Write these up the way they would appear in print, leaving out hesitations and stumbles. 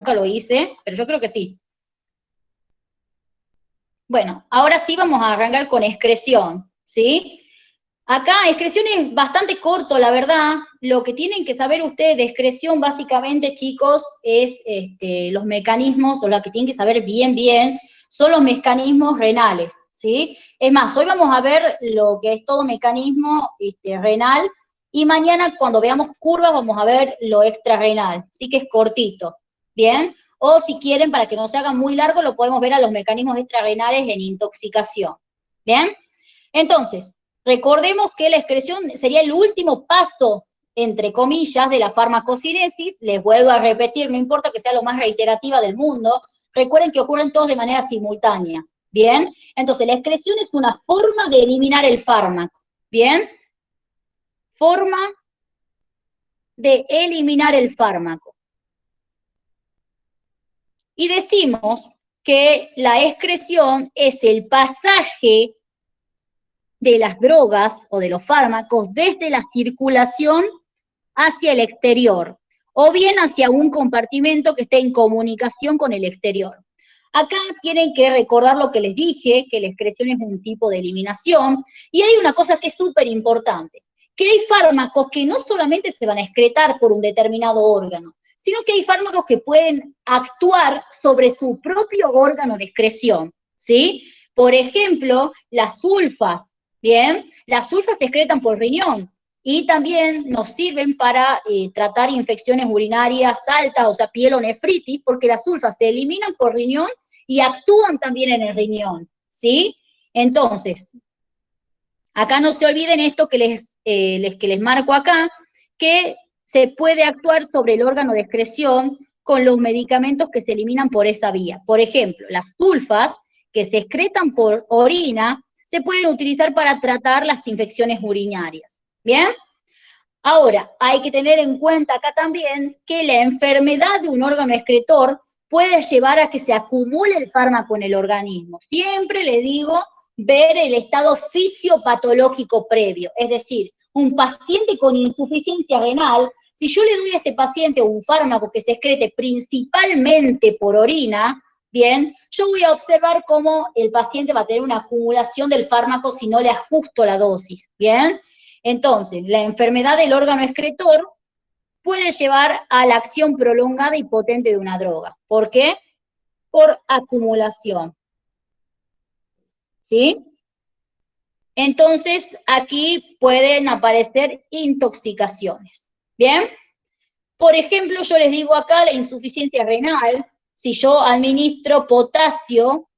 nunca lo hice, pero yo creo que sí. Bueno, ahora sí vamos a arrancar con excreción, ¿sí? Acá excreción es bastante corto, la verdad. Lo que tienen que saber ustedes de excreción, básicamente, chicos, es los mecanismos, o lo que tienen que saber bien, bien, son los mecanismos renales, ¿sí? Es más, hoy vamos a ver lo que es todo mecanismo renal, y mañana cuando veamos curvas vamos a ver lo extrarrenal, así que es cortito, ¿bien? O si quieren, para que no se haga muy largo, lo podemos ver a los mecanismos extrarrenales en intoxicación, ¿bien? Entonces, recordemos que la excreción sería el último paso, entre comillas, de la farmacocinesis. Les vuelvo a repetir, no importa que sea lo más reiterativa del mundo, recuerden que ocurren todos de manera simultánea, ¿bien? Entonces, la excreción es una forma de eliminar el fármaco, ¿bien? Forma de eliminar el fármaco. Y decimos que la excreción es el pasaje de las drogas o de los fármacos desde la circulación hacia el exterior, o bien hacia un compartimento que esté en comunicación con el exterior. Acá tienen que recordar lo que les dije, que la excreción es un tipo de eliminación, y hay una cosa que es súper importante, que hay fármacos que no solamente se van a excretar por un determinado órgano, sino que hay fármacos que pueden actuar sobre su propio órgano de excreción, ¿sí? Por ejemplo, las sulfas, ¿bien? Las sulfas se excretan por riñón, y también nos sirven para tratar infecciones urinarias altas, o sea, pielonefritis, porque las sulfas se eliminan por riñón y actúan también en el riñón, ¿sí? Entonces, acá no se olviden esto que les marco acá, que se puede actuar sobre el órgano de excreción con los medicamentos que se eliminan por esa vía. Por ejemplo, las sulfas que se excretan por orina se pueden utilizar para tratar las infecciones urinarias. ¿Bien? Ahora, hay que tener en cuenta acá también que la enfermedad de un órgano excretor puede llevar a que se acumule el fármaco en el organismo. Siempre les digo ver el estado fisiopatológico previo, es decir, un paciente con insuficiencia renal, si yo le doy a este paciente un fármaco que se excrete principalmente por orina, bien, yo voy a observar cómo el paciente va a tener una acumulación del fármaco si no le ajusto la dosis, bien. Entonces, la enfermedad del órgano excretor puede llevar a la acción prolongada y potente de una droga. ¿Por qué? Por acumulación. ¿Sí? Entonces, aquí pueden aparecer intoxicaciones. ¿Bien? Por ejemplo, yo les digo acá la insuficiencia renal, si yo administro potasio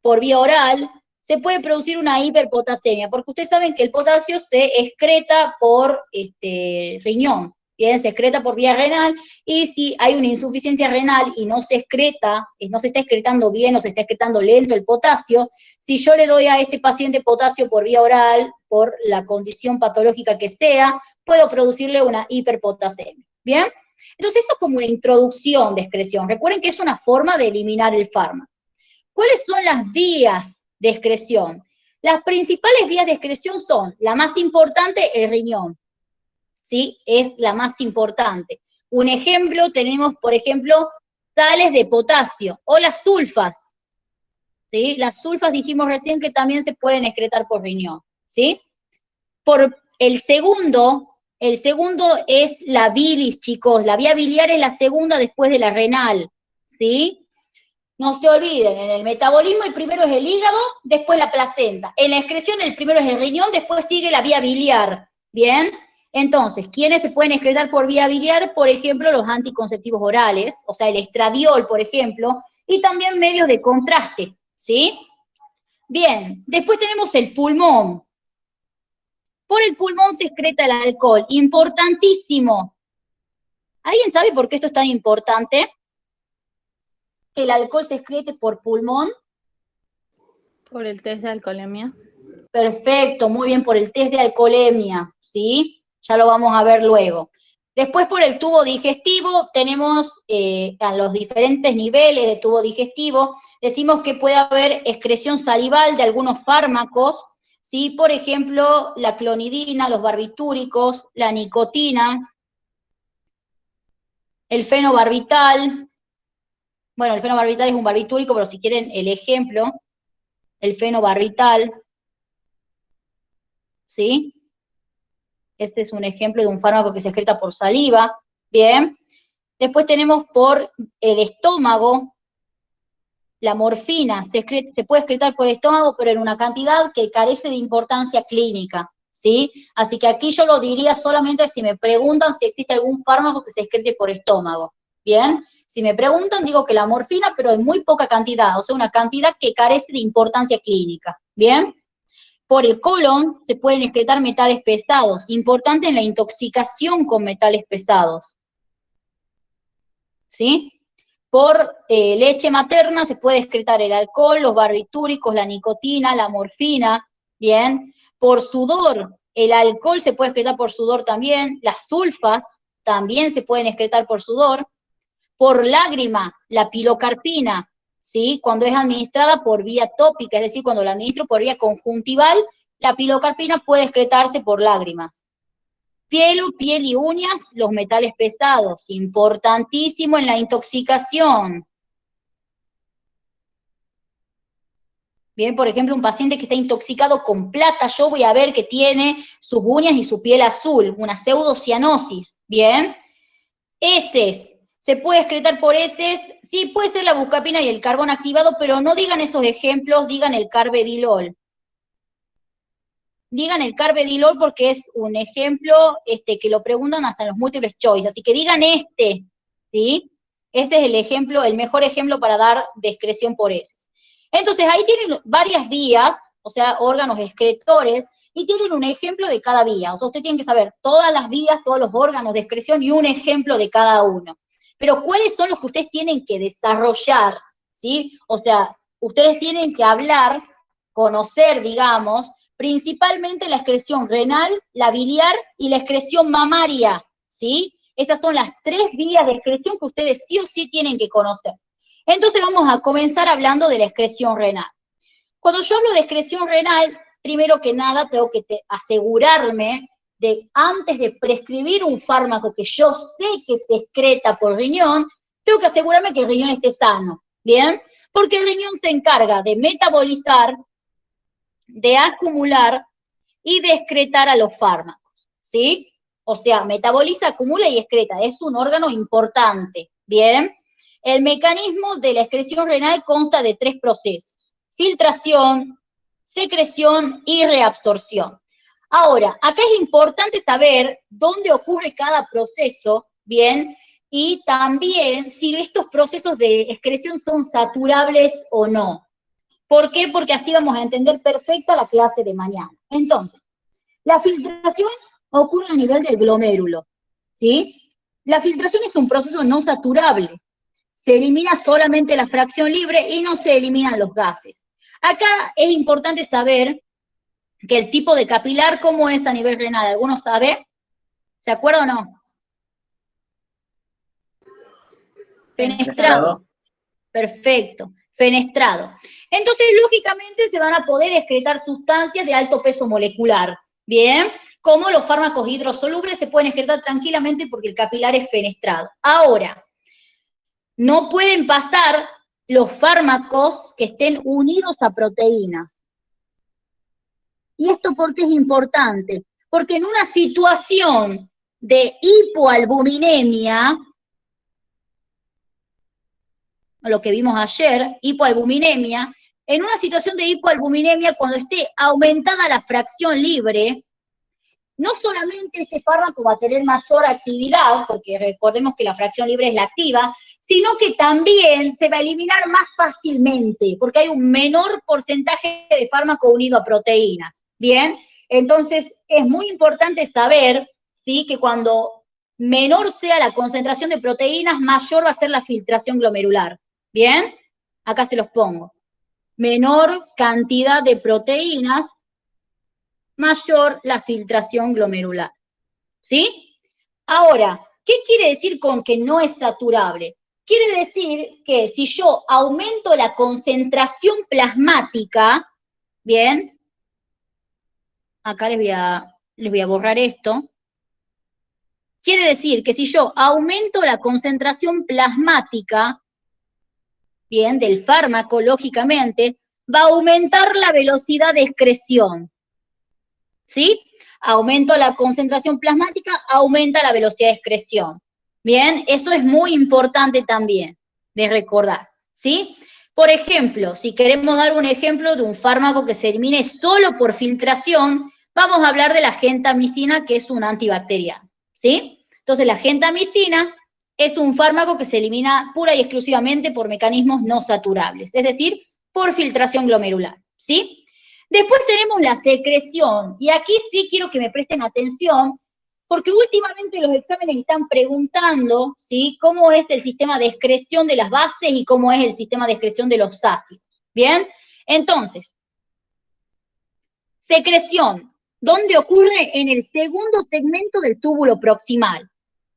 por vía oral, se puede producir una hiperpotasemia, porque ustedes saben que el potasio se excreta por riñón, ¿bien? Se excreta por vía renal, y si hay una insuficiencia renal y no se excreta, no se está excretando bien o se está excretando lento el potasio, si yo le doy a este paciente potasio por vía oral, por la condición patológica que sea, puedo producirle una hiperpotasemia, ¿bien? Entonces eso es como una introducción de excreción. Recuerden que es una forma de eliminar el fármaco. ¿Cuáles son las vías de excreción? Las principales vías de excreción son, la más importante, el riñón, ¿sí? Es la más importante. Un ejemplo, tenemos, por ejemplo, sales de potasio o las sulfas, ¿sí? Las sulfas dijimos recién que también se pueden excretar por riñón, ¿sí? Por el segundo es la bilis, chicos. La vía biliar es la segunda después de la renal, ¿sí? No se olviden, en el metabolismo el primero es el hígado, después la placenta. En la excreción el primero es el riñón, después sigue la vía biliar. ¿Bien? Entonces, ¿quiénes se pueden excretar por vía biliar? Por ejemplo, los anticonceptivos orales, o sea, el estradiol, por ejemplo, y también medios de contraste, ¿sí? Bien, después tenemos el pulmón. Por el pulmón se excreta el alcohol, importantísimo. ¿Alguien sabe por qué esto es tan importante? Que el alcohol se excrete por pulmón. Por el test de alcoholemia. Perfecto, muy bien, por el test de alcoholemia, ¿sí? Ya lo vamos a ver luego. Después por el tubo digestivo tenemos a los diferentes niveles de tubo digestivo, decimos que puede haber excreción salival de algunos fármacos, ¿sí? Por ejemplo, la clonidina, los barbitúricos, la nicotina, el fenobarbital, Bueno, el fenobarbital es un barbitúrico, pero si quieren el ejemplo, el fenobarbital, ¿sí? Este es un ejemplo de un fármaco que se excreta por saliva, ¿bien? Después tenemos por el estómago, la morfina, se puede excretar por el estómago, pero en una cantidad que carece de importancia clínica, ¿sí? Así que aquí yo lo diría solamente si me preguntan si existe algún fármaco que se excrete por estómago, ¿bien? Si me preguntan, digo que la morfina, pero en muy poca cantidad, o sea, una cantidad que carece de importancia clínica, ¿bien? Por el colon se pueden excretar metales pesados, importante en la intoxicación con metales pesados, ¿sí? Por leche materna se puede excretar el alcohol, los barbitúricos, la nicotina, la morfina, ¿bien? Por sudor, el alcohol se puede excretar por sudor también, las sulfas también se pueden excretar por sudor. Por lágrima, la pilocarpina, ¿sí? Cuando es administrada por vía tópica, es decir, cuando la administro por vía conjuntival, la pilocarpina puede excretarse por lágrimas. Piel y uñas, los metales pesados, importantísimo en la intoxicación. Bien, por ejemplo, un paciente que está intoxicado con plata, yo voy a ver que tiene sus uñas y su piel azul, una pseudocianosis, ¿bien? Heces, ¿se puede excretar por heces? Sí, puede ser la buscapina y el carbón activado, pero no digan esos ejemplos, digan el carbedilol. Digan el carbedilol porque es un ejemplo que lo preguntan hasta en los múltiples choice, así que digan ¿sí? Ese es el ejemplo, el mejor ejemplo para dar de excreción por heces. Entonces, ahí tienen varias vías, o sea, órganos excretores, y tienen un ejemplo de cada vía. O sea, ustedes tienen que saber todas las vías, todos los órganos de excreción y un ejemplo de cada uno. Pero, ¿cuáles son los que ustedes tienen que desarrollar? ¿Sí? O sea, ustedes tienen que hablar, conocer, digamos, principalmente la excreción renal, la biliar y la excreción mamaria, ¿sí? Esas son las 3 vías de excreción que ustedes sí o sí tienen que conocer. Entonces vamos a comenzar hablando de la excreción renal. Cuando yo hablo de excreción renal, primero que nada tengo que asegurarme de, antes de prescribir un fármaco que yo sé que se excreta por riñón, tengo que asegurarme que el riñón esté sano, ¿bien? Porque el riñón se encarga de metabolizar, de acumular y de excretar a los fármacos, ¿sí? O sea, metaboliza, acumula y excreta, es un órgano importante, ¿bien? El mecanismo de la excreción renal consta de 3 procesos: filtración, secreción y reabsorción. Ahora, acá es importante saber dónde ocurre cada proceso, ¿bien? Y también si estos procesos de excreción son saturables o no. ¿Por qué? Porque así vamos a entender perfecta la clase de mañana. Entonces, la filtración ocurre a nivel del glomérulo, ¿sí? La filtración es un proceso no saturable. Se elimina solamente la fracción libre y no se eliminan los gases. Acá es importante saber que el tipo de capilar, ¿cómo es a nivel renal? ¿Alguno sabe? ¿Se acuerda o no? Fenestrado. Perfecto. Fenestrado. Entonces, lógicamente, se van a poder excretar sustancias de alto peso molecular, ¿bien? Como los fármacos hidrosolubles se pueden excretar tranquilamente porque el capilar es fenestrado. Ahora, no pueden pasar los fármacos que estén unidos a proteínas. ¿Y esto por qué es importante? Porque en una situación de hipoalbuminemia, lo que vimos ayer, hipoalbuminemia, en una situación de hipoalbuminemia, cuando esté aumentada la fracción libre, no solamente este fármaco va a tener mayor actividad, porque recordemos que la fracción libre es la activa, sino que también se va a eliminar más fácilmente, porque hay un menor porcentaje de fármaco unido a proteínas, ¿bien? Entonces, es muy importante saber, ¿sí?, que cuando menor sea la concentración de proteínas, mayor va a ser la filtración glomerular, ¿bien? Acá se los pongo. Menor cantidad de proteínas, mayor la filtración glomerular, ¿sí? Ahora, ¿qué quiere decir con que no es saturable? Quiere decir que si yo aumento la concentración plasmática, ¿bien? Acá les voy a borrar esto. Quiere decir que si yo aumento la concentración plasmática, bien, del fármaco, lógicamente, va a aumentar la velocidad de excreción, ¿sí? Aumento la concentración plasmática, aumenta la velocidad de excreción. Bien, eso es muy importante también de recordar, ¿sí? Por ejemplo, si queremos dar un ejemplo de un fármaco que se elimine solo por filtración, vamos a hablar de la gentamicina, que es un antibacteriano, ¿sí? Entonces, la gentamicina es un fármaco que se elimina pura y exclusivamente por mecanismos no saturables, es decir, por filtración glomerular, ¿sí? Después tenemos la secreción, y aquí sí quiero que me presten atención, porque últimamente los exámenes están preguntando, ¿sí?, cómo es el sistema de excreción de las bases y cómo es el sistema de excreción de los ácidos, ¿bien? Entonces, secreción, ¿dónde ocurre? En el segundo segmento del túbulo proximal,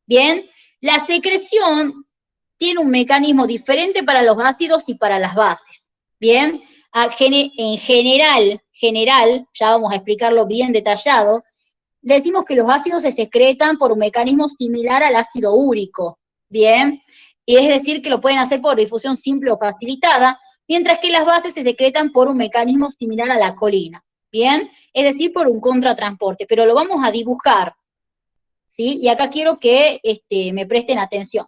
¿bien? La secreción tiene un mecanismo diferente para los ácidos y para las bases, ¿bien? En general, ya vamos a explicarlo bien detallado, decimos que los ácidos se secretan por un mecanismo similar al ácido úrico, ¿bien? Y es decir, que lo pueden hacer por difusión simple o facilitada, mientras que las bases se secretan por un mecanismo similar a la colina, ¿bien? Es decir, por un contratransporte, pero lo vamos a dibujar, ¿sí? Y acá quiero que me presten atención.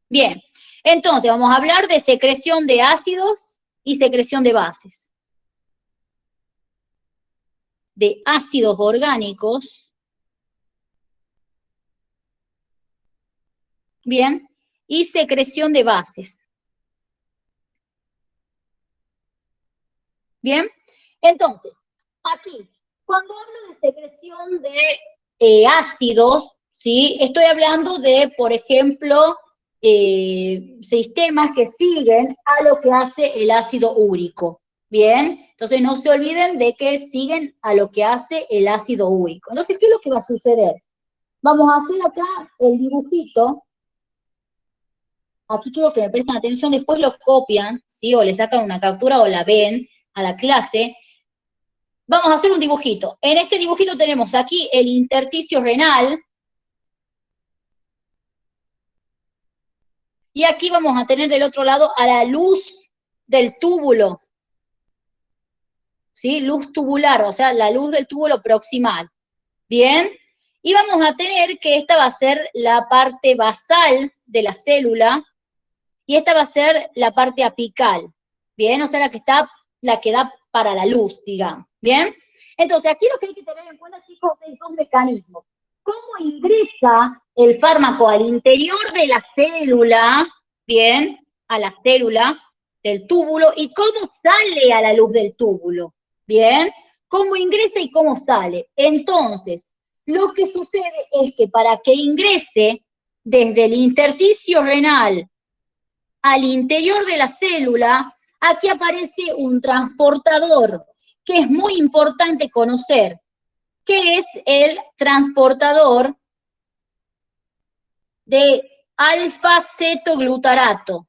Bien, entonces vamos a hablar de secreción de ácidos y secreción de bases. De ácidos orgánicos, bien, y secreción de bases. Bien, entonces, aquí, cuando hablo de secreción de ácidos, ¿sí? Estoy hablando de, por ejemplo, sistemas que siguen a lo que hace el ácido úrico, ¿bien? Entonces no se olviden de que siguen a lo que hace el ácido úrico. Entonces, ¿qué es lo que va a suceder? Vamos a hacer acá el dibujito. Aquí quiero que me presten atención, después lo copian, ¿sí? O le sacan una captura o la ven a la clase. Vamos a hacer un dibujito. En este dibujito tenemos aquí el intersticio renal. Y aquí vamos a tener del otro lado a la luz del túbulo. ¿Sí? Luz tubular, o sea, la luz del túbulo proximal. ¿Bien? Y vamos a tener que esta va a ser la parte basal de la célula y esta va a ser la parte apical. ¿Bien? O sea, la que da para la luz, digamos. ¿Bien? Entonces, aquí lo que hay que tener en cuenta, chicos, es dos mecanismos. ¿Cómo ingresa el fármaco al interior de la célula? Bien, a la célula del túbulo, y cómo sale a la luz del túbulo. Bien, cómo ingresa y cómo sale. Entonces, lo que sucede es que para que ingrese desde el intersticio renal al interior de la célula, aquí aparece un transportador que es muy importante conocer, que es el transportador de alfa-cetoglutarato.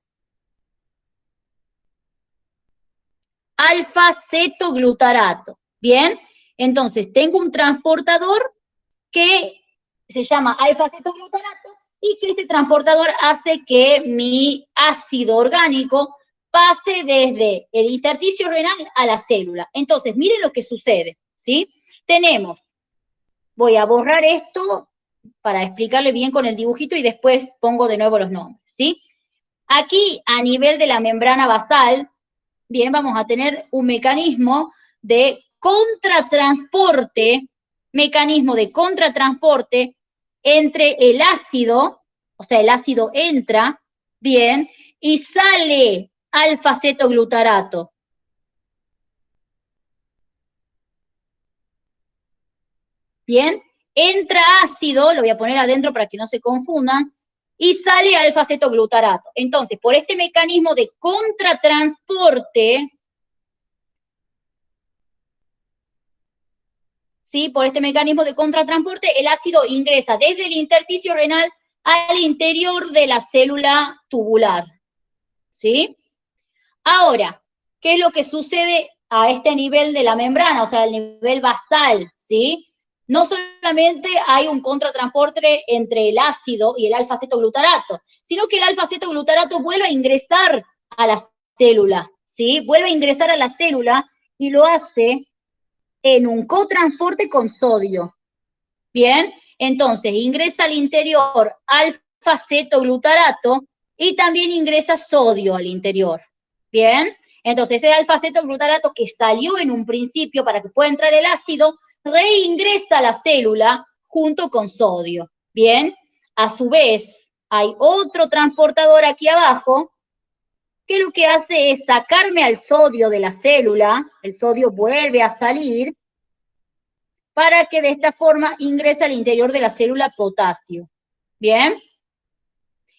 Alfa-cetoglutarato, ¿bien? Entonces, tengo un transportador que se llama alfa-cetoglutarato y que este transportador hace que mi ácido orgánico pase desde el intersticio renal a la célula. Entonces, miren lo que sucede, ¿sí? Tenemos, voy a borrar esto para explicarle bien con el dibujito y después pongo de nuevo los nombres, ¿sí? Aquí, a nivel de la membrana basal, bien, vamos a tener un mecanismo de contratransporte, entre el ácido, o sea, el ácido entra, bien, y sale alfa-cetoglutarato. Bien, entra ácido, lo voy a poner adentro para que no se confundan, y sale alfa-cetoglutarato. Entonces, por este mecanismo de contratransporte, ¿sí? Por este mecanismo de contratransporte, el ácido ingresa desde el intersticio renal al interior de la célula tubular, ¿sí? Ahora, ¿qué es lo que sucede a este nivel de la membrana, o sea, el nivel basal, ¿sí? No solamente hay un contratransporte entre el ácido y el alfa-cetoglutarato, sino que el alfa-cetoglutarato vuelve a ingresar a la célula, ¿sí? Vuelve a ingresar a la célula y lo hace en un cotransporte con sodio. Bien, entonces ingresa al interior alfa-cetoglutarato y también ingresa sodio al interior. Bien, entonces ese alfa-cetoglutarato que salió en un principio para que pueda entrar el ácido, reingresa a la célula junto con sodio. Bien, a su vez hay otro transportador aquí abajo que lo que hace es sacarme al sodio de la célula, el sodio vuelve a salir, para que de esta forma ingrese al interior de la célula potasio. ¿Bien?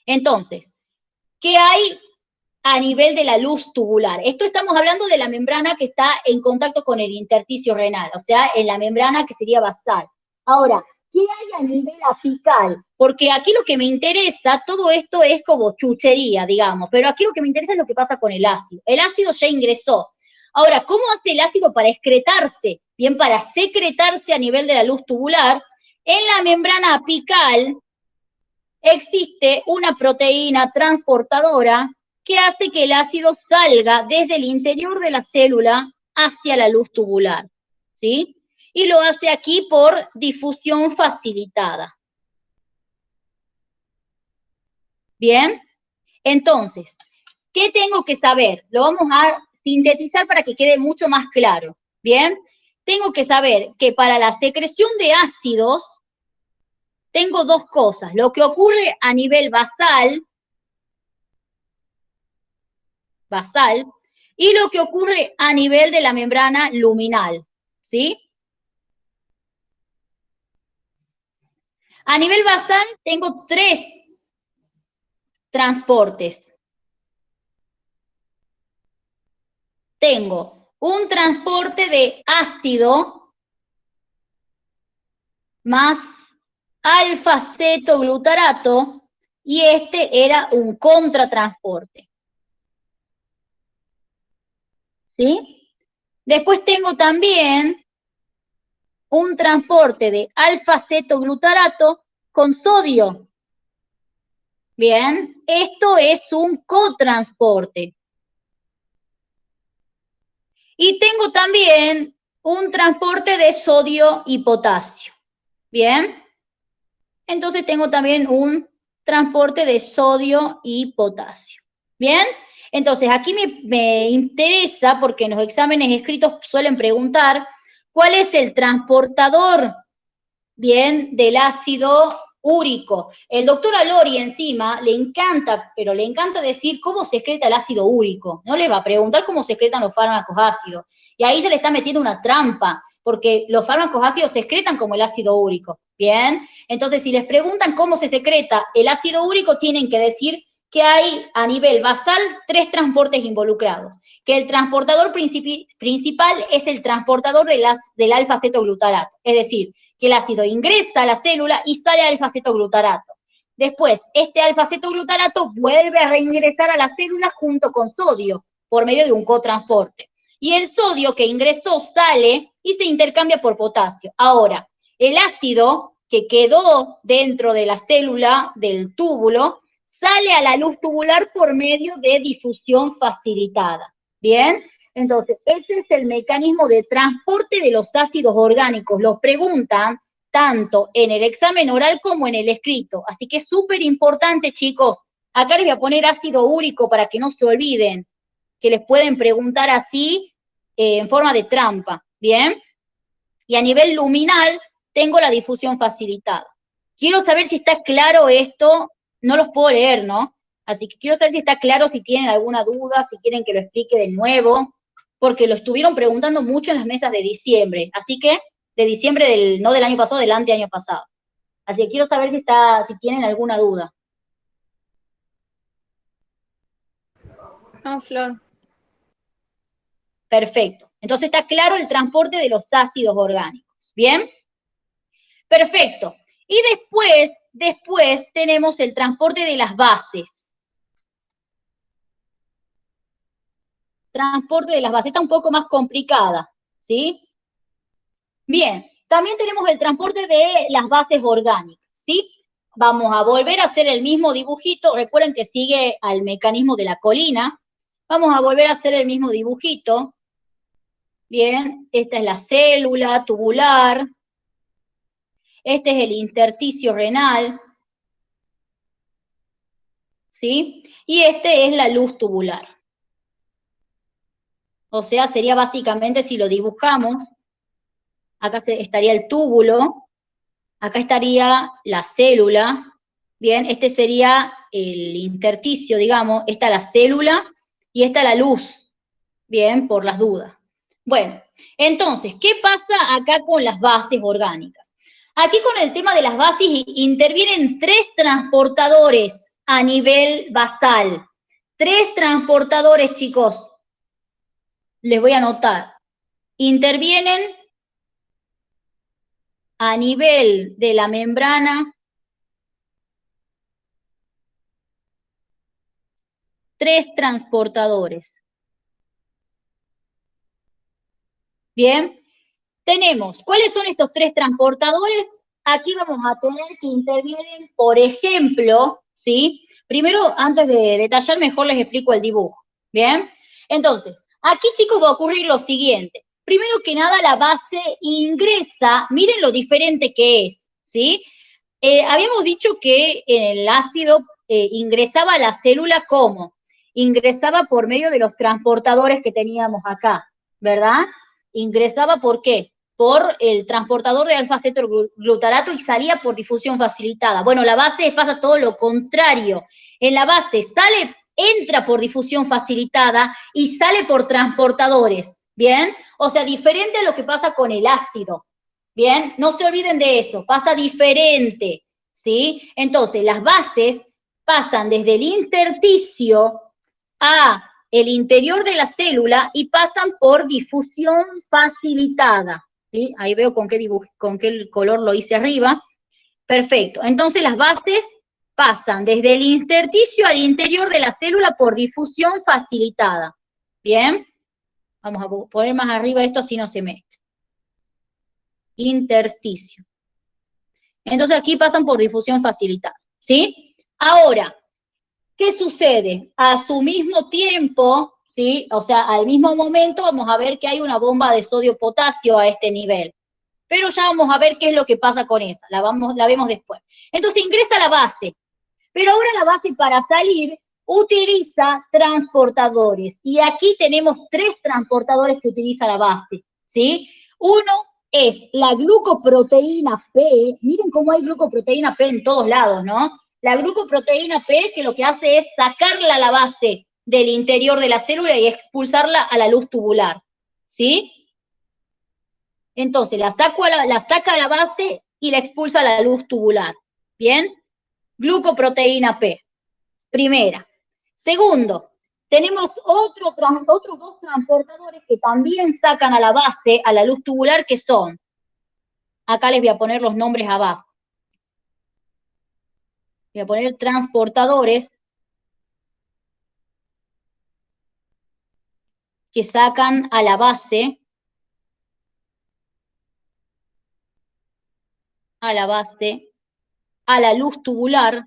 Entonces, ¿qué hay a nivel de la luz tubular? Esto estamos hablando de la membrana que está en contacto con el intersticio renal, o sea, en la membrana que sería basal. Ahora, ¿qué hay a nivel apical? Porque aquí lo que me interesa, todo esto es como chuchería, digamos, pero aquí lo que me interesa es lo que pasa con el ácido. El ácido ya ingresó. Ahora, ¿cómo hace el ácido para excretarse? Bien, para secretarse a nivel de la luz tubular, en la membrana apical existe una proteína transportadora que hace que el ácido salga desde el interior de la célula hacia la luz tubular, ¿sí? Y lo hace aquí por difusión facilitada. Bien, entonces, ¿qué tengo que saber? Lo vamos a sintetizar para que quede mucho más claro. Bien, tengo que saber que para la secreción de ácidos tengo dos cosas, lo que ocurre a nivel basal, y lo que ocurre a nivel de la membrana luminal, ¿sí? A nivel basal tengo tres transportes. Tengo un transporte de ácido más alfa-cetoglutarato y este era un contratransporte. ¿Sí? Después tengo también un transporte de alfa-cetoglutarato con sodio. Bien, esto es un cotransporte. Y tengo también un transporte de sodio y potasio. Bien, entonces tengo también un transporte de sodio y potasio. Bien, entonces aquí me interesa, porque en los exámenes escritos suelen preguntar, ¿cuál es el transportador, bien, del ácido úrico? El doctor Alori encima le encanta, pero le encanta decir cómo se excreta el ácido úrico. No le va a preguntar cómo se excretan los fármacos ácidos. Y ahí se le está metiendo una trampa, porque los fármacos ácidos se excretan como el ácido úrico. Bien, entonces si les preguntan cómo se secreta el ácido úrico, tienen que decir que hay a nivel basal tres transportes involucrados, que el transportador principal es el transportador del alfa-cetoglutarato, es decir, que el ácido ingresa a la célula y sale alfa-cetoglutarato. Después, este alfa-cetoglutarato vuelve a reingresar a la célula junto con sodio, por medio de un cotransporte. Y el sodio que ingresó sale y se intercambia por potasio. Ahora, el ácido que quedó dentro de la célula del túbulo sale a la luz tubular por medio de difusión facilitada. ¿Bien? Entonces, ese es el mecanismo de transporte de los ácidos orgánicos. Los preguntan tanto en el examen oral como en el escrito. Así que es súper importante, chicos. Acá les voy a poner ácido úrico para que no se olviden, que les pueden preguntar así en forma de trampa. ¿Bien? Y a nivel luminal tengo la difusión facilitada. Quiero saber si está claro esto. No los puedo leer, ¿no? Así que quiero saber si está claro, si tienen alguna duda, si quieren que lo explique de nuevo, porque lo estuvieron preguntando mucho en las mesas de diciembre. Así que, de diciembre, no del año pasado, del anteaño pasado. Así que quiero saber si tienen alguna duda. No, Flor. Perfecto. Entonces está claro el transporte de los ácidos orgánicos. ¿Bien? Perfecto. Y después tenemos el transporte de las bases. Transporte de las bases, está un poco más complicada, ¿sí? Bien, también tenemos el transporte de las bases orgánicas, ¿sí? Vamos a volver a hacer el mismo dibujito, recuerden que sigue al mecanismo de la colina. Vamos a volver a hacer el mismo dibujito. Bien, esta es la célula tubular. Este es el intersticio renal. ¿Sí? Y este es la luz tubular. O sea, sería básicamente, si lo dibujamos, acá estaría el túbulo, acá estaría la célula, bien, este sería el intersticio, digamos, esta la célula y esta la luz, bien, por las dudas. Bueno, entonces, ¿qué pasa acá con las bases orgánicas? Aquí con el tema de las bases intervienen 3 transportadores a nivel basal. 3 transportadores, chicos. Les voy a anotar. Intervienen a nivel de la membrana 3 transportadores. Bien, tenemos, ¿cuáles son estos 3 transportadores? Aquí vamos a tener que intervienen, por ejemplo, ¿sí? Primero, antes de detallar, mejor les explico el dibujo, ¿bien? Entonces, aquí, chicos, va a ocurrir lo siguiente. Primero que nada, la base ingresa, miren lo diferente que es, ¿sí? Habíamos dicho que en el ácido ingresaba a la célula, ¿cómo? Ingresaba por medio de los transportadores que teníamos acá, ¿verdad? Ingresaba, ¿por qué? Por el transportador de alfa-acetoglutarato y salía por difusión facilitada. Bueno, la base pasa todo lo contrario. En la base entra por difusión facilitada y sale por transportadores, ¿bien? O sea, diferente a lo que pasa con el ácido, ¿bien? No se olviden de eso, pasa diferente, ¿sí? Entonces, las bases pasan desde el intersticio a el interior de la célula y pasan por difusión facilitada, ¿sí? Ahí veo con qué color lo hice arriba. Perfecto. Entonces las bases pasan desde el intersticio al interior de la célula por difusión facilitada. ¿Bien? Vamos a poner más arriba esto así no se mete. Intersticio. Entonces aquí pasan por difusión facilitada. ¿Sí? Ahora, ¿qué sucede? A su mismo tiempo, ¿sí? O sea, al mismo momento vamos a ver que hay una bomba de sodio-potasio a este nivel. Pero ya vamos a ver qué es lo que pasa con esa, la vemos después. Entonces ingresa la base, pero ahora la base para salir utiliza transportadores. Y aquí tenemos 3 transportadores que utiliza la base, ¿sí? Uno es la glucoproteína P, miren cómo hay glucoproteína P en todos lados, ¿no? La glucoproteína P que lo que hace es sacarla a la base del interior de la célula y expulsarla a la luz tubular, ¿sí? Entonces la saca a la base y la expulsa a la luz tubular, ¿bien? Glucoproteína P, primera. Segundo, tenemos otros 2 transportadores que también sacan a la base, a la luz tubular, que son, acá les voy a poner los nombres abajo. Voy a poner transportadores que sacan a la base, a la luz tubular,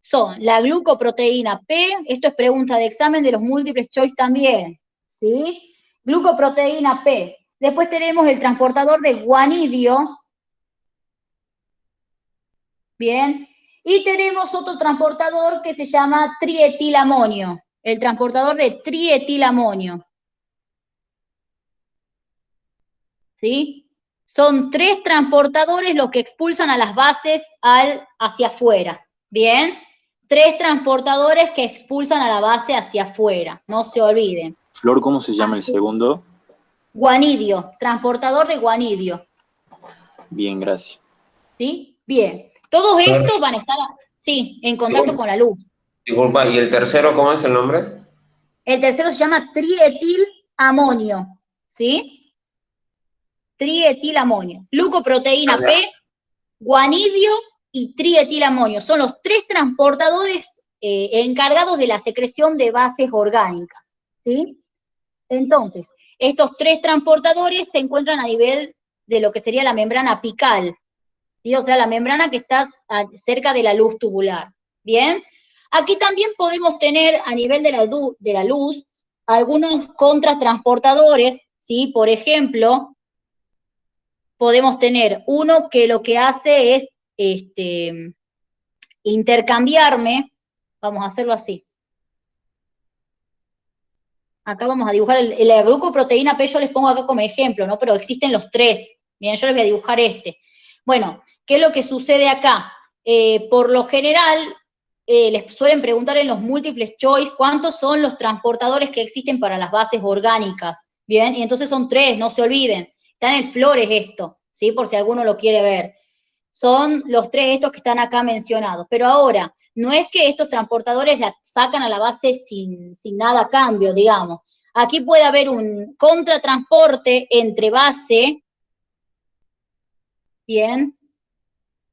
son la glucoproteína P, esto es pregunta de examen de los múltiples choice también, ¿sí? Glucoproteína P. Después tenemos el transportador de guanidio, ¿bien? Y tenemos otro transportador que se llama trietilamonio, el transportador de trietilamonio, ¿sí? Son 3 transportadores los que expulsan a las bases hacia afuera, ¿bien? 3 transportadores que expulsan a la base hacia afuera, no se olviden. Flor, ¿cómo se llama el segundo? Guanidio, transportador de guanidio. Bien, gracias. ¿Sí? Bien. Todos estos van a estar, sí, en contacto con la luz. Disculpa, ¿y el tercero cómo es el nombre? El tercero se llama trietilamonio, ¿sí? Trietilamonio. Glucoproteína P, guanidio y trietilamonio. Son los 3 transportadores encargados de la secreción de bases orgánicas, ¿sí? Entonces, estos 3 transportadores se encuentran a nivel de lo que sería la membrana apical, ¿sí? O sea, la membrana que está cerca de la luz tubular, ¿bien? Aquí también podemos tener a nivel de la luz algunos contratransportadores, ¿sí? Por ejemplo, podemos tener uno que lo que hace es intercambiarme, vamos a hacerlo así. Acá vamos a dibujar la glucoproteína P, yo les pongo acá como ejemplo, ¿no? Pero existen los tres. Bien, yo les voy a dibujar este. Bueno, ¿qué es lo que sucede acá? Por lo general, les suelen preguntar en los múltiples choice cuántos son los transportadores que existen para las bases orgánicas. Bien, y entonces son tres, no se olviden. Está en el Flores esto, ¿sí? Por si alguno lo quiere ver. Son los tres estos que están acá mencionados. Pero ahora, no es que estos transportadores la sacan a la base sin nada a cambio, digamos. Aquí puede haber un contratransporte entre base, bien,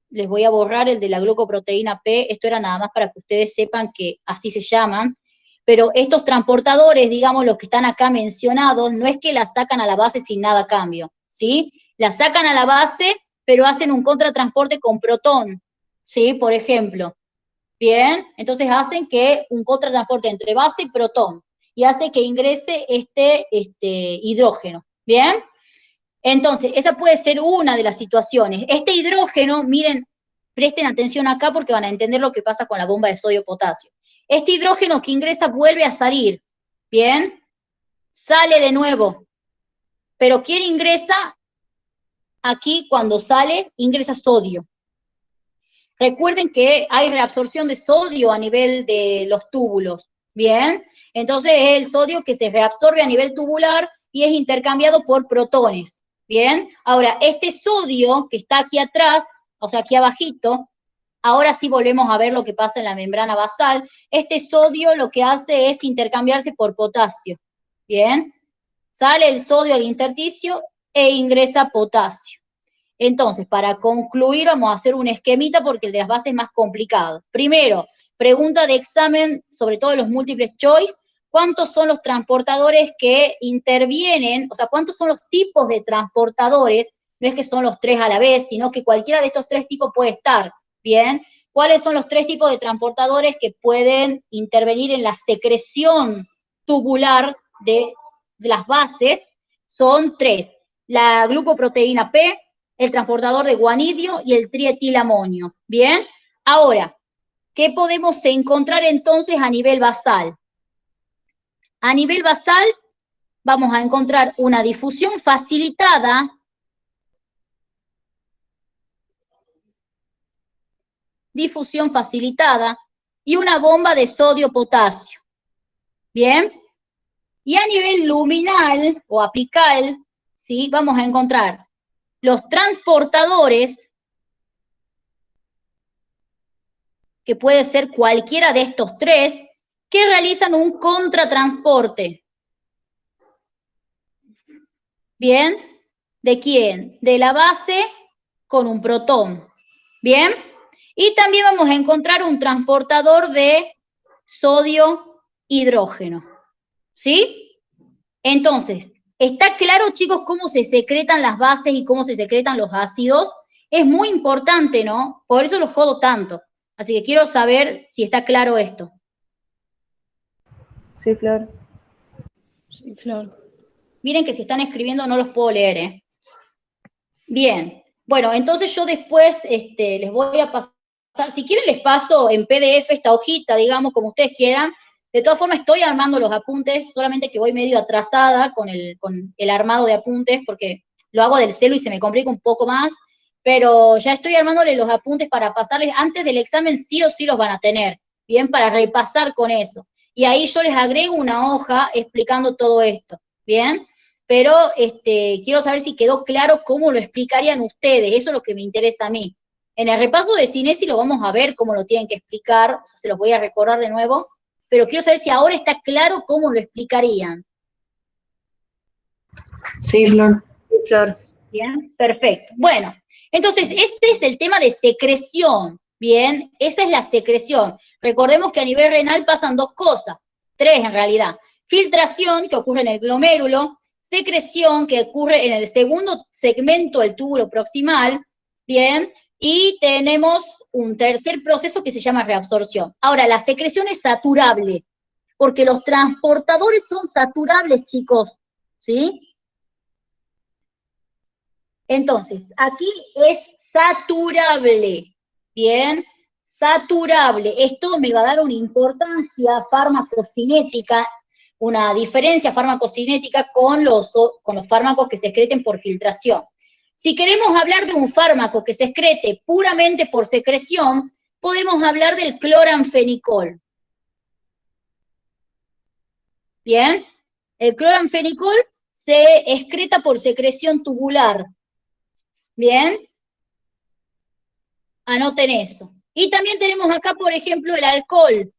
les voy a borrar el de la glucoproteína P, esto era nada más para que ustedes sepan que así se llaman, pero estos transportadores, digamos, los que están acá mencionados, no es que la sacan a la base sin nada a cambio, ¿sí? La sacan a la base, pero hacen un contratransporte con protón, ¿sí? Por ejemplo. Bien, entonces hacen que un contratransporte entre base y protón, y hace que ingrese este hidrógeno, ¿bien? Entonces, esa puede ser una de las situaciones. Este hidrógeno, miren, presten atención acá porque van a entender lo que pasa con la bomba de sodio-potasio. Este hidrógeno que ingresa vuelve a salir, ¿bien? Sale de nuevo. Pero ¿quién ingresa? Aquí, cuando sale, ingresa sodio. Recuerden que hay reabsorción de sodio a nivel de los túbulos, ¿bien? Entonces es el sodio que se reabsorbe a nivel tubular y es intercambiado por protones, ¿bien? Ahora, este sodio que está aquí atrás, o sea, aquí abajito, ahora sí volvemos a ver lo que pasa en la membrana basal. Este sodio lo que hace es intercambiarse por potasio, ¿bien? Sale el sodio al intersticio e ingresa potasio. Entonces, para concluir, vamos a hacer un esquemita porque el de las bases es más complicado. Primero, pregunta de examen, sobre todo los múltiples choice, ¿cuántos son los transportadores que intervienen? O sea, ¿cuántos son los tipos de transportadores? No es que son los tres a la vez, sino que cualquiera de estos tres tipos puede estar, ¿bien? ¿Cuáles son los tres tipos de transportadores que pueden intervenir en la secreción tubular de las bases? Son tres. La glucoproteína P, el transportador de guanidio y el trietilamonio, ¿bien? Ahora, ¿qué podemos encontrar entonces a nivel basal? A nivel basal vamos a encontrar una difusión facilitada y una bomba de sodio-potasio, ¿bien? Y a nivel luminal o apical, ¿sí? Vamos a encontrar los transportadores, que puede ser cualquiera de estos tres, que realizan un contratransporte. ¿Bien? ¿De quién? De la base con un protón. ¿Bien? Y también vamos a encontrar un transportador de sodio-hidrógeno. ¿Sí? Entonces, ¿está claro, chicos, cómo se secretan las bases y cómo se secretan los ácidos? Es muy importante, ¿no? Por eso los jodo tanto. Así que quiero saber si está claro esto. Sí, Flor. Sí, Flor. Miren que si están escribiendo no los puedo leer, ¿eh? Bien. Bueno, entonces yo después les voy a pasar, si quieren les paso en PDF esta hojita, digamos, como ustedes quieran. De todas formas estoy armando los apuntes, solamente que voy medio atrasada con el armado de apuntes, porque lo hago del celu y se me complica un poco más, pero ya estoy armándole los apuntes para pasarles, antes del examen sí o sí los van a tener, bien, para repasar con eso. Y ahí yo les agrego una hoja explicando todo esto, bien, pero quiero saber si quedó claro cómo lo explicarían ustedes, eso es lo que me interesa a mí. En el repaso de Cinesi lo vamos a ver cómo lo tienen que explicar, o sea, se los voy a recordar de nuevo, pero quiero saber si ahora está claro cómo lo explicarían. Sí, Flor. Sí, Flor. Bien, perfecto. Bueno, entonces este es el tema de secreción, bien, esa es la secreción. Recordemos que a nivel renal pasan dos cosas, tres en realidad. Filtración, que ocurre en el glomérulo, secreción, que ocurre en el segundo segmento del túbulo proximal, bien, y tenemos un tercer proceso que se llama reabsorción. Ahora, la secreción es saturable, porque los transportadores son saturables, chicos, ¿sí? Entonces, aquí es saturable, ¿bien? Saturable. Esto me va a dar una importancia farmacocinética, una diferencia farmacocinética con los fármacos que se excreten por filtración. Si queremos hablar de un fármaco que se excrete puramente por secreción, podemos hablar del cloranfenicol. ¿Bien? El cloranfenicol se excreta por secreción tubular. ¿Bien? Anoten eso. Y también tenemos acá, por ejemplo, el alcohol.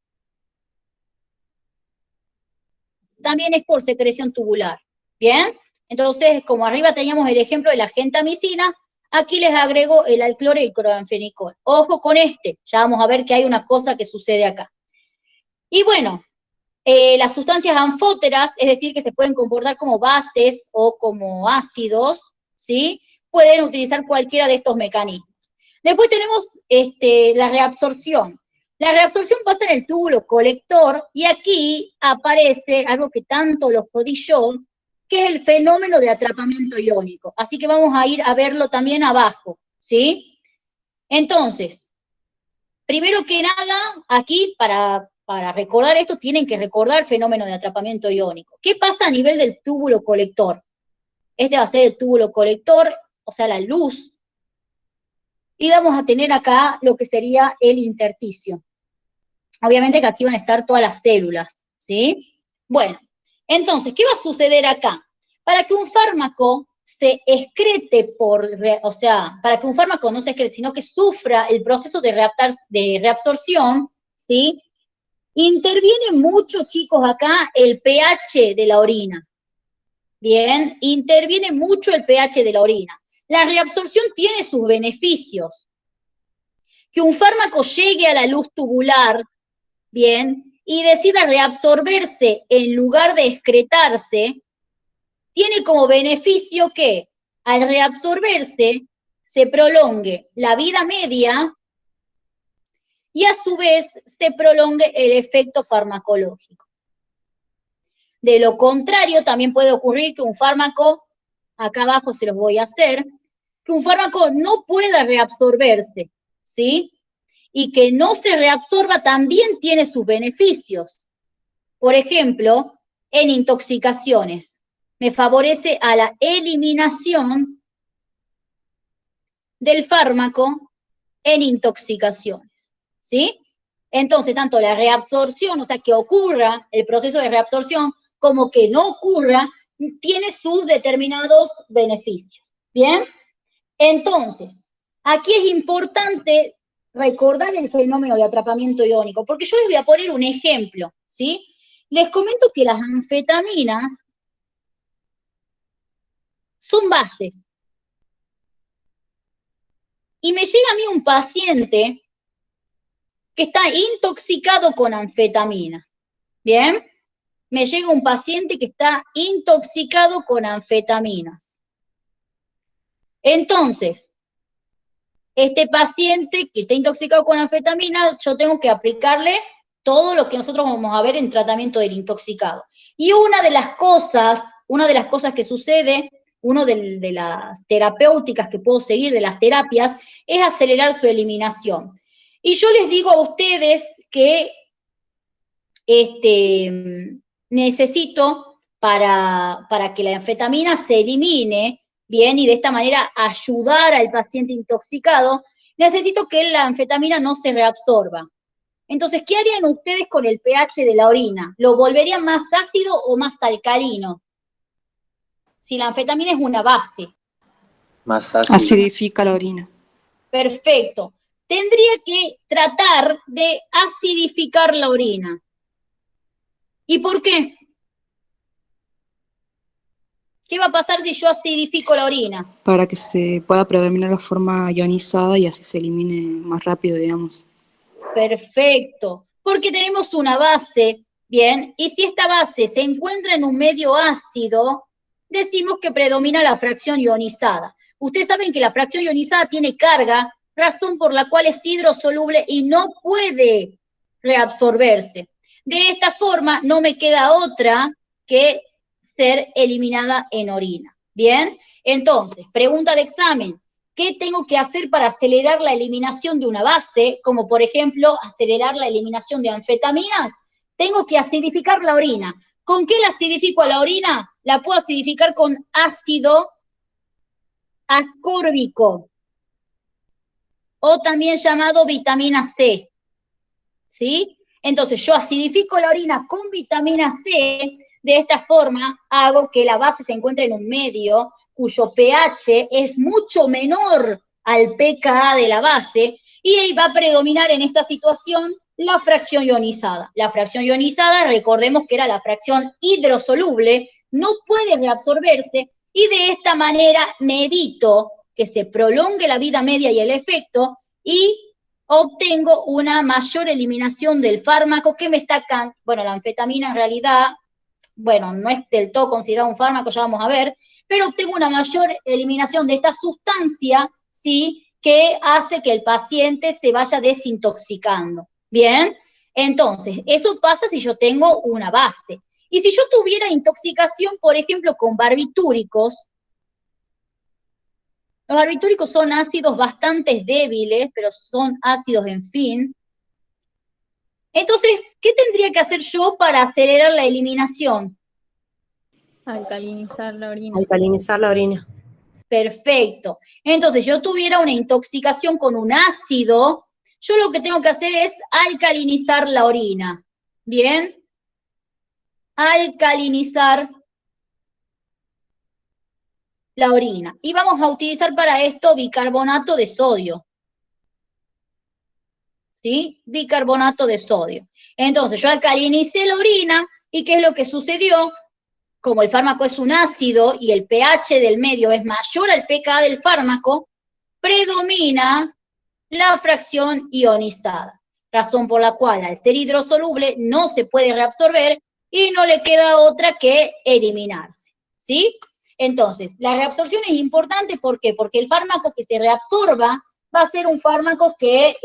También es por secreción tubular. ¿Bien? Entonces, como arriba teníamos el ejemplo de la gentamicina, aquí les agrego el alcloro y el cloranfenicol. Ojo con este, ya vamos a ver que hay una cosa que sucede acá. Y bueno, las sustancias anfóteras, es decir, que se pueden comportar como bases o como ácidos, ¿sí? Pueden utilizar cualquiera de estos mecanismos. Después tenemos la reabsorción. La reabsorción pasa en el túbulo colector y aquí aparece algo que tanto los jodí yo, que es el fenómeno de atrapamiento iónico. Así que vamos a ir a verlo también abajo, ¿sí? Entonces, primero que nada, aquí para recordar esto tienen que recordar el fenómeno de atrapamiento iónico. ¿Qué pasa a nivel del túbulo colector? Este va a ser el túbulo colector, o sea, la luz. Y vamos a tener acá lo que sería el intersticio. Obviamente que aquí van a estar todas las células, ¿sí? Bueno, entonces, ¿qué va a suceder acá? Para que un fármaco se excrete para que un fármaco no se excrete, sino que sufra el proceso de reabsorción, ¿sí? Interviene mucho, chicos, acá el pH de la orina. Bien, interviene mucho el pH de la orina. La reabsorción tiene sus beneficios. Que un fármaco llegue a la luz tubular, bien, y decida reabsorberse en lugar de excretarse, tiene como beneficio que al reabsorberse se prolongue la vida media y a su vez se prolongue el efecto farmacológico. De lo contrario, también puede ocurrir que un fármaco, acá abajo se los voy a hacer, que un fármaco no pueda reabsorberse, ¿sí? Y que no se reabsorba también tiene sus beneficios. Por ejemplo, en intoxicaciones, me favorece a la eliminación del fármaco en intoxicaciones, ¿sí? Entonces, tanto la reabsorción, o sea, que ocurra el proceso de reabsorción, como que no ocurra, tiene sus determinados beneficios, ¿bien? Entonces, aquí es importante recordar el fenómeno de atrapamiento iónico, porque yo les voy a poner un ejemplo, ¿sí? Les comento que las anfetaminas son bases. Y me llega a mí un paciente que está intoxicado con anfetaminas, ¿bien? Me llega un paciente que está intoxicado con anfetaminas. Entonces, este paciente que está intoxicado con anfetaminas, yo tengo que aplicarle todo lo que nosotros vamos a ver en tratamiento del intoxicado. Y una de las cosas que sucede, una de las terapéuticas que puedo seguir, de las terapias, es acelerar su eliminación. Y yo les digo a ustedes que necesito, para que la anfetamina se elimine, bien, y de esta manera ayudar al paciente intoxicado, necesito que la anfetamina no se reabsorba. Entonces, ¿qué harían ustedes con el pH de la orina? ¿Lo volverían más ácido o más alcalino? Si la anfetamina es una base. Más ácido. Acidifica la orina. Perfecto. Tendría que tratar de acidificar la orina. ¿Y por qué? ¿Qué va a pasar si yo acidifico la orina? Para que se pueda predominar la forma ionizada y así se elimine más rápido, digamos. Perfecto. Porque tenemos una base, ¿bien? Y si esta base se encuentra en un medio ácido, decimos que predomina la fracción ionizada. Ustedes saben que la fracción ionizada tiene carga razón por la cual es hidrosoluble y no puede reabsorberse. De esta forma no me queda otra que ser eliminada en orina. ¿Bien? Entonces, pregunta de examen. ¿Qué tengo que hacer para acelerar la eliminación de una base? Como por ejemplo, acelerar la eliminación de anfetaminas. Tengo que acidificar la orina. ¿Con qué la acidifico a la orina? La puedo acidificar con ácido ascórbico, o también llamado vitamina C, ¿sí? Entonces yo acidifico la orina con vitamina C, de esta forma hago que la base se encuentre en un medio cuyo pH es mucho menor al pKa de la base, y ahí va a predominar en esta situación la fracción ionizada. La fracción ionizada, recordemos que era la fracción hidrosoluble, no puede reabsorberse, y de esta manera me evito que se prolongue la vida media y el efecto, y obtengo una mayor eliminación del fármaco que me está... Bueno, la anfetamina en realidad, bueno, no es del todo considerado un fármaco, ya vamos a ver, pero obtengo una mayor eliminación de esta sustancia, ¿sí?, que hace que el paciente se vaya desintoxicando. ¿Bien? Entonces, eso pasa si yo tengo una base. Y si yo tuviera intoxicación, por ejemplo, con barbitúricos, los barbitúricos son ácidos bastante débiles, pero son ácidos en fin. Entonces, ¿qué tendría que hacer yo para acelerar la eliminación? Alcalinizar la orina. Alcalinizar la orina. Perfecto. Entonces, yo tuviera una intoxicación con un ácido, yo lo que tengo que hacer es alcalinizar la orina. ¿Bien? Alcalinizar la orina. Y vamos a utilizar para esto bicarbonato de sodio. ¿Sí? Bicarbonato de sodio. Entonces, yo alcalinicé la orina, ¿y qué es lo que sucedió? Como el fármaco es un ácido y el pH del medio es mayor al pKa del fármaco, predomina la fracción ionizada, razón por la cual al ser hidrosoluble no se puede reabsorber y no le queda otra que eliminarse, ¿sí? Entonces, la reabsorción es importante, ¿por qué? Porque el fármaco que se reabsorba va a ser un fármaco que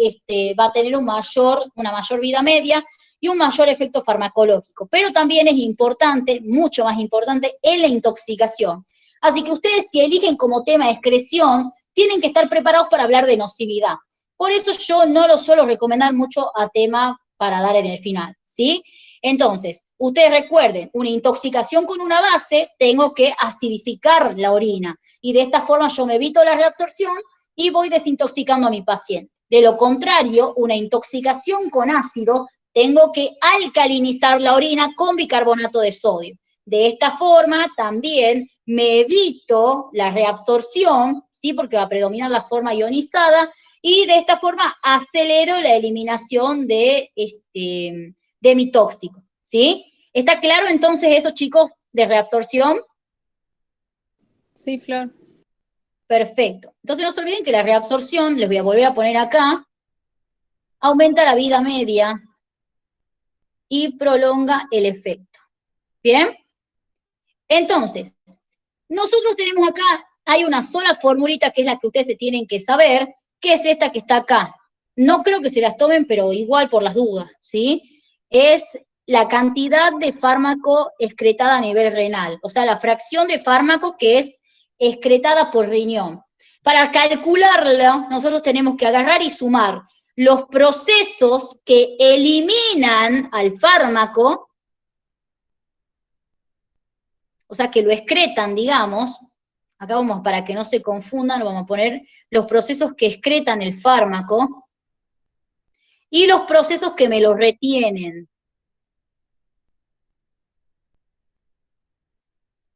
va a tener una mayor vida media y un mayor efecto farmacológico, pero también es importante, mucho más importante, en la intoxicación. Así que ustedes, si eligen como tema excreción, tienen que estar preparados para hablar de nocividad. Por eso yo no lo suelo recomendar mucho a tema para dar en el final, ¿sí? Entonces, ustedes recuerden, una intoxicación con una base, tengo que acidificar la orina, y de esta forma yo me evito la reabsorción y voy desintoxicando a mi paciente. De lo contrario, una intoxicación con ácido, tengo que alcalinizar la orina con bicarbonato de sodio. De esta forma también me evito la reabsorción, ¿sí?, porque va a predominar la forma ionizada, y de esta forma acelero la eliminación de mi tóxico, ¿sí? ¿Está claro entonces eso, chicos, de reabsorción? Sí, Flor. Perfecto. Entonces no se olviden que la reabsorción, les voy a volver a poner acá, aumenta la vida media y prolonga el efecto. ¿Bien? Entonces, nosotros tenemos acá, hay una sola formulita que es la que ustedes se tienen que saber, que es esta que está acá. No creo que se las tomen, pero igual por las dudas, ¿sí? Es la cantidad de fármaco excretada a nivel renal, o sea, la fracción de fármaco que es excretada por riñón. Para calcularlo, nosotros tenemos que agarrar y sumar los procesos que eliminan al fármaco, o sea, que lo excretan, digamos. Acá vamos, para que no se confundan, lo vamos a poner los procesos que excretan el fármaco y los procesos que me lo retienen.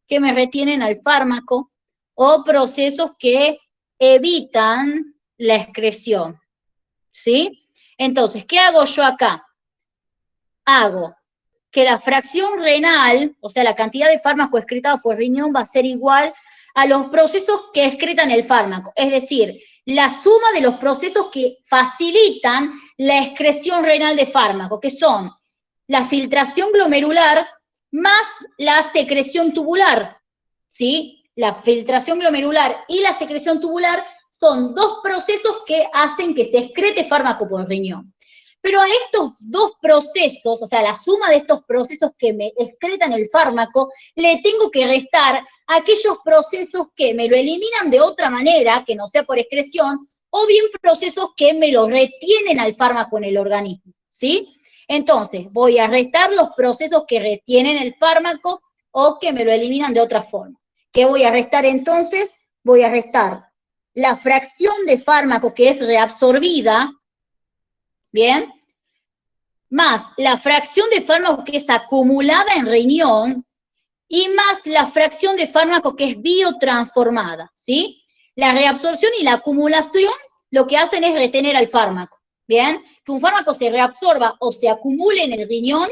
Que me retienen al fármaco, o procesos que evitan la excreción, ¿sí? Entonces, ¿qué hago yo acá? Hago que la fracción renal, o sea, la cantidad de fármaco excretado por riñón va a ser igual a los procesos que excretan el fármaco, es decir, la suma de los procesos que facilitan la excreción renal de fármaco, que son la filtración glomerular más la secreción tubular, ¿sí? La filtración glomerular y la secreción tubular son dos procesos que hacen que se excrete fármaco por riñón. Pero a estos dos procesos, o sea, la suma de estos procesos que me excretan el fármaco, le tengo que restar aquellos procesos que me lo eliminan de otra manera, que no sea por excreción, o bien procesos que me lo retienen al fármaco en el organismo, ¿sí? Entonces, voy a restar los procesos que retienen el fármaco o que me lo eliminan de otra forma. ¿Qué voy a restar entonces? Voy a restar la fracción de fármaco que es reabsorbida, ¿bien? Más la fracción de fármaco que es acumulada en riñón y más la fracción de fármaco que es biotransformada, ¿sí? La reabsorción y la acumulación lo que hacen es retener al fármaco, ¿bien? Que un fármaco se reabsorba o se acumule en el riñón,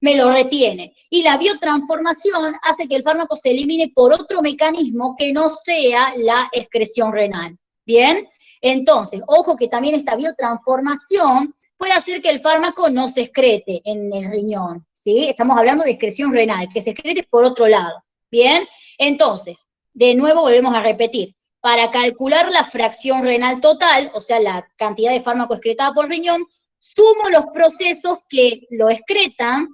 me lo retiene. Y la biotransformación hace que el fármaco se elimine por otro mecanismo que no sea la excreción renal, ¿bien? Entonces, ojo que también esta biotransformación puede hacer que el fármaco no se excrete en el riñón, ¿sí? Estamos hablando de excreción renal, que se excrete por otro lado, ¿bien? Entonces, de nuevo volvemos a repetir, para calcular la fracción renal total, o sea, la cantidad de fármaco excretada por riñón, sumo los procesos que lo excretan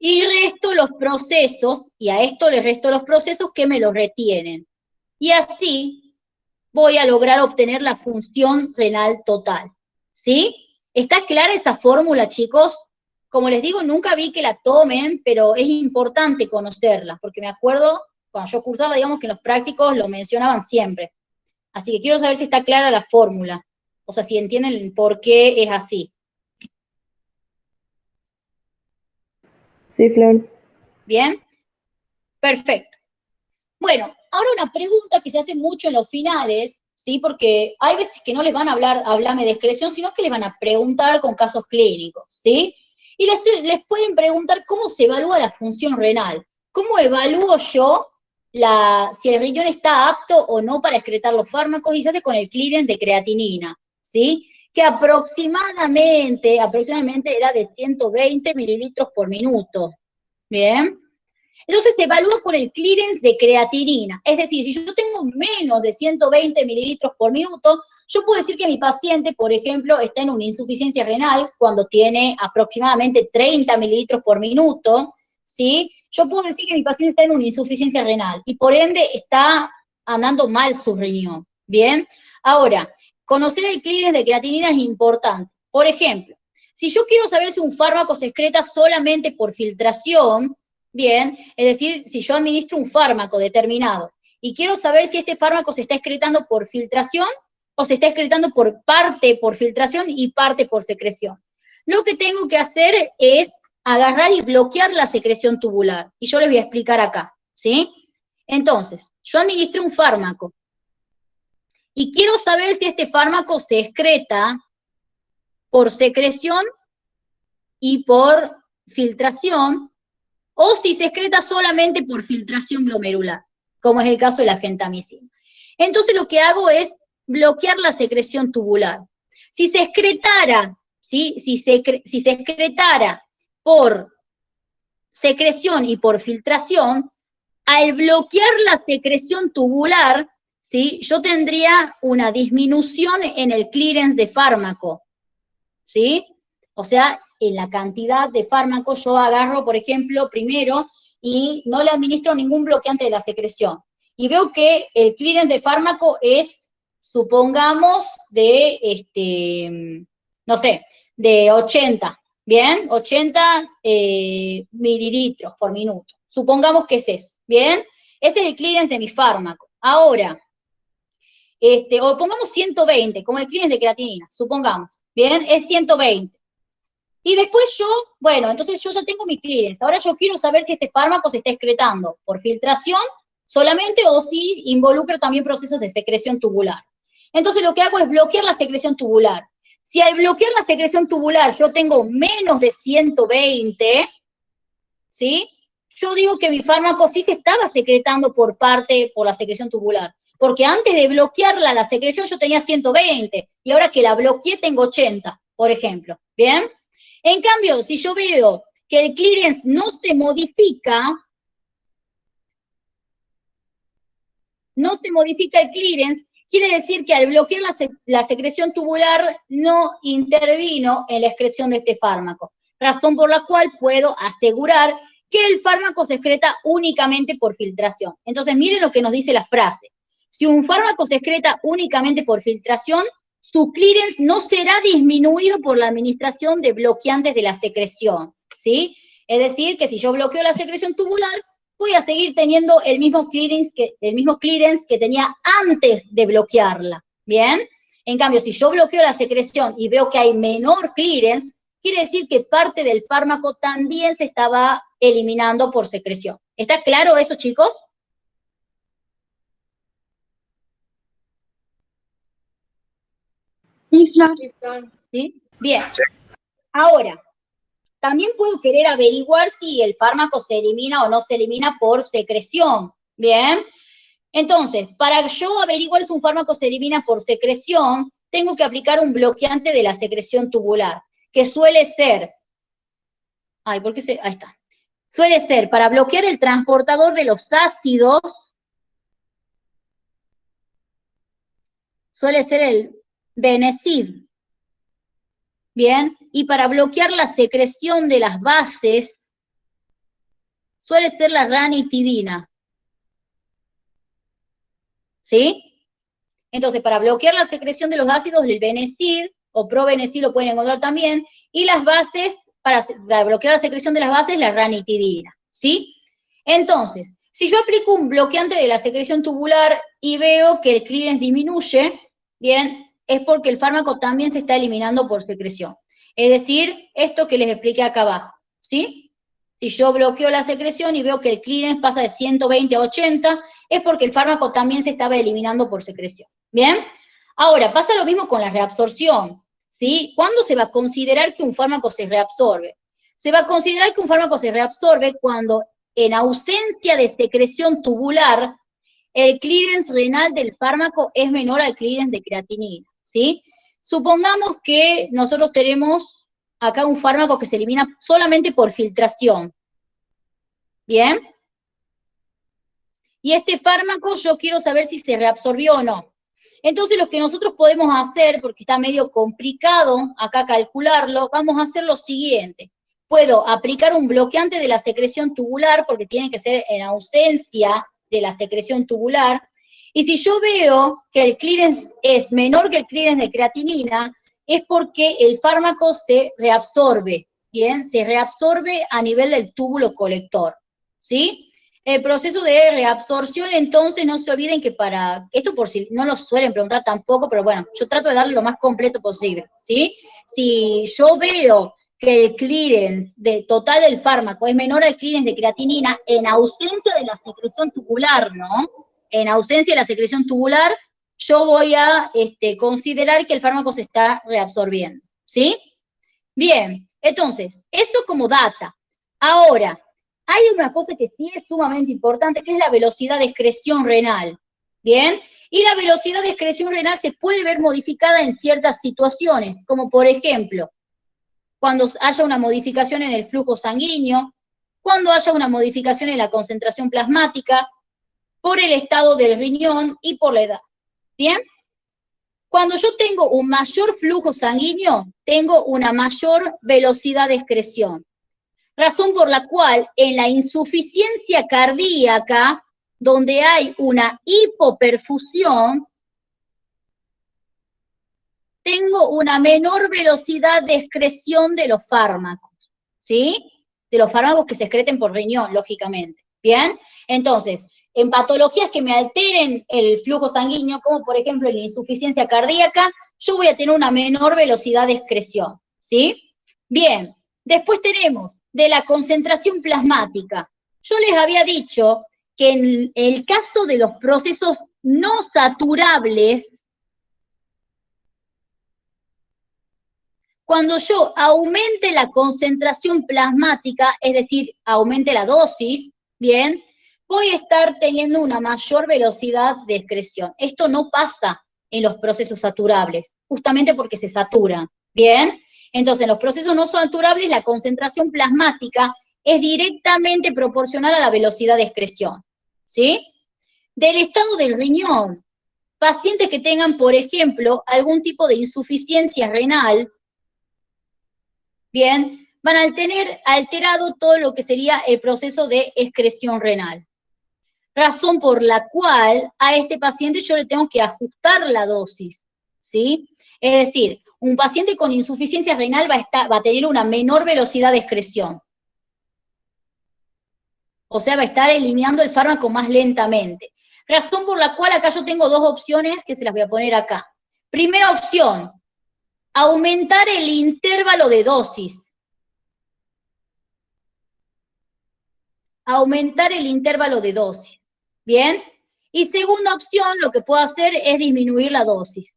y resto los procesos, y a esto le resto los procesos que me lo retienen. Y así voy a lograr obtener la función renal total. ¿Sí? ¿Está clara esa fórmula, chicos? Como les digo, nunca vi que la tomen, pero es importante conocerla, porque me acuerdo, cuando yo cursaba, digamos que en los prácticos lo mencionaban siempre. Así que quiero saber si está clara la fórmula, o sea, si entienden por qué es así. Sí, Flor. ¿Bien? Perfecto. Bueno, ahora una pregunta que se hace mucho en los finales, ¿sí? Porque hay veces que no les van a hablarme de excreción, sino que les van a preguntar con casos clínicos, ¿sí? Y les pueden preguntar cómo se evalúa la función renal. ¿Cómo evalúo yo si el riñón está apto o no para excretar los fármacos? Y se hace con el clearance de creatinina, ¿sí? Que aproximadamente era de 120 mililitros por minuto, ¿bien? Entonces se evalúa con el clearance de creatinina. Es decir, si yo tengo menos de 120 mililitros por minuto, yo puedo decir que mi paciente, por ejemplo, está en una insuficiencia renal cuando tiene aproximadamente 30 mililitros por minuto, ¿sí? Yo puedo decir que mi paciente está en una insuficiencia renal y por ende está andando mal su riñón, ¿bien? Ahora, conocer el clearance de creatinina es importante. Por ejemplo, si yo quiero saber si un fármaco se excreta solamente por filtración, bien, es decir, si yo administro un fármaco determinado y quiero saber si este fármaco se está excretando por filtración o se está excretando por parte por filtración y parte por secreción. Lo que tengo que hacer es agarrar y bloquear la secreción tubular. Y yo les voy a explicar acá, ¿sí? Entonces, yo administré un fármaco y quiero saber si este fármaco se excreta por secreción y por filtración, o si se excreta solamente por filtración glomerular, como es el caso de la gentamicina. Entonces lo que hago es bloquear la secreción tubular. Si se excretara, ¿sí? si se excretara por secreción y por filtración, al bloquear la secreción tubular, ¿sí? Yo tendría una disminución en el clearance de fármaco, ¿sí? O sea, en la cantidad de fármacos yo agarro, por ejemplo, primero, y no le administro ningún bloqueante de la secreción. Y veo que el clearance de fármaco es, supongamos, de, no sé, de 80, ¿bien? 80 mililitros por minuto. Supongamos que es eso, ¿bien? Ese es el clearance de mi fármaco. Ahora, o pongamos 120, como el clearance de creatinina, supongamos, ¿bien? Es 120. Y después bueno, entonces yo ya tengo mi clearance. Ahora yo quiero saber si este fármaco se está excretando por filtración solamente o si involucra también procesos de secreción tubular. Entonces lo que hago es bloquear la secreción tubular. Si al bloquear la secreción tubular yo tengo menos de 120, ¿sí? Yo digo que mi fármaco sí se estaba secretando por la secreción tubular. Porque antes de bloquearla, la secreción, yo tenía 120, y ahora que la bloqueé tengo 80, por ejemplo, ¿bien? En cambio, si yo veo que el clearance no se modifica el clearance, quiere decir que al bloquear la secreción tubular no intervino en la excreción de este fármaco, razón por la cual puedo asegurar que el fármaco se excreta únicamente por filtración. Entonces, miren lo que nos dice la frase. Si un fármaco se excreta únicamente por filtración, su clearance no será disminuido por la administración de bloqueantes de la secreción, ¿sí? Es decir, que si yo bloqueo la secreción tubular, voy a seguir teniendo el mismo clearance que tenía antes de bloquearla, ¿bien? En cambio, si yo bloqueo la secreción y veo que hay menor clearance, quiere decir que parte del fármaco también se estaba eliminando por secreción. ¿Está claro eso, chicos? Sí, Flor. Sí, Flor. ¿Sí? Bien. Ahora, también puedo querer averiguar si el fármaco se elimina o no se elimina por secreción, ¿bien? Entonces, para yo averiguar si un fármaco se elimina por secreción, tengo que aplicar un bloqueante de la secreción tubular, que suele ser, ahí está, suele ser para bloquear el transportador de los ácidos, suele ser el Benecid, ¿bien? Y para bloquear la secreción de las bases, suele ser la ranitidina, ¿sí? Entonces, para bloquear la secreción de los ácidos, el Benecid, o Probenecid lo pueden encontrar también, y las bases, para bloquear la secreción de las bases, la ranitidina, ¿sí? Entonces, si yo aplico un bloqueante de la secreción tubular y veo que el clearance disminuye, bien, es porque el fármaco también se está eliminando por secreción. Es decir, esto que les expliqué acá abajo, ¿sí? Si yo bloqueo la secreción y veo que el clearance pasa de 120 a 80, es porque el fármaco también se estaba eliminando por secreción, ¿bien? Ahora, pasa lo mismo con la reabsorción, ¿sí? ¿Cuándo se va a considerar que un fármaco se reabsorbe? Se va a considerar que un fármaco se reabsorbe cuando, en ausencia de secreción tubular, el clearance renal del fármaco es menor al clearance de creatinina, ¿sí? Supongamos que nosotros tenemos acá un fármaco que se elimina solamente por filtración, ¿bien? Y este fármaco yo quiero saber si se reabsorbió o no. Entonces lo que nosotros podemos hacer, porque está medio complicado acá calcularlo, vamos a hacer lo siguiente. Puedo aplicar un bloqueante de la secreción tubular, porque tiene que ser en ausencia de la secreción tubular, y si yo veo que el clearance es menor que el clearance de creatinina, es porque el fármaco se reabsorbe, ¿bien? Se reabsorbe a nivel del túbulo colector, ¿sí? El proceso de reabsorción, entonces, no se olviden que esto por si no lo suelen preguntar tampoco, pero bueno, yo trato de darle lo más completo posible, ¿sí? Si yo veo que el clearance total del fármaco es menor al clearance de creatinina, en ausencia de la secreción tubular, ¿no? En ausencia de la secreción tubular, yo voy a considerar que el fármaco se está reabsorbiendo, ¿sí? Bien, entonces, eso como data. Ahora, hay una cosa que sí es sumamente importante, que es la velocidad de excreción renal, ¿bien? Y la velocidad de excreción renal se puede ver modificada en ciertas situaciones, como por ejemplo, cuando haya una modificación en el flujo sanguíneo, cuando haya una modificación en la concentración plasmática, por el estado del riñón y por la edad, ¿bien? Cuando yo tengo un mayor flujo sanguíneo, tengo una mayor velocidad de excreción. Razón por la cual en la insuficiencia cardíaca, donde hay una hipoperfusión, tengo una menor velocidad de excreción de los fármacos, ¿sí? De los fármacos que se excreten por riñón, lógicamente, ¿bien? Entonces, en patologías que me alteren el flujo sanguíneo, como por ejemplo en la insuficiencia cardíaca, yo voy a tener una menor velocidad de excreción, ¿sí? Bien, después tenemos de la concentración plasmática. Yo les había dicho que en el caso de los procesos no saturables, cuando yo aumente la concentración plasmática, es decir, aumente la dosis, ¿bien? Voy a estar teniendo una mayor velocidad de excreción. Esto no pasa en los procesos saturables, justamente porque se saturan, ¿bien? Entonces, en los procesos no saturables, la concentración plasmática es directamente proporcional a la velocidad de excreción, ¿sí? Del estado del riñón, pacientes que tengan, por ejemplo, algún tipo de insuficiencia renal, bien, van a tener alterado todo lo que sería el proceso de excreción renal. Razón por la cual a este paciente yo le tengo que ajustar la dosis, ¿sí? Es decir, un paciente con insuficiencia renal va a tener una menor velocidad de excreción. O sea, va a estar eliminando el fármaco más lentamente. Razón por la cual acá yo tengo dos opciones que se las voy a poner acá. Primera opción, aumentar el intervalo de dosis. Aumentar el intervalo de dosis. ¿Bien? Y segunda opción, lo que puedo hacer es disminuir la dosis.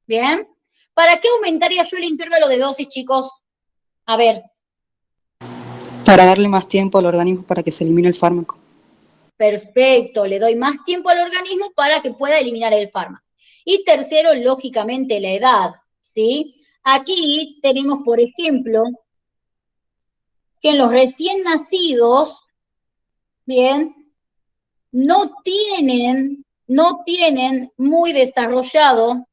¿Bien? ¿Para qué aumentaría yo el intervalo de dosis, chicos? A ver. Para darle más tiempo al organismo para que se elimine el fármaco. Perfecto, le doy más tiempo al organismo para que pueda eliminar el fármaco. Y tercero, lógicamente, la edad, ¿sí? Aquí tenemos, por ejemplo, que en los recién nacidos, bien, no tienen muy desarrollado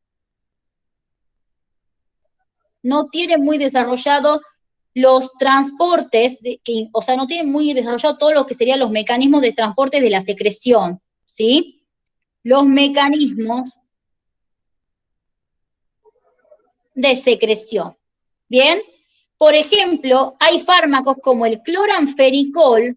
los transportes, o sea, no tienen muy desarrollado todo lo que serían los mecanismos de transporte de la secreción, ¿sí? Los mecanismos de secreción, ¿bien? Por ejemplo, hay fármacos como el cloranfenicol,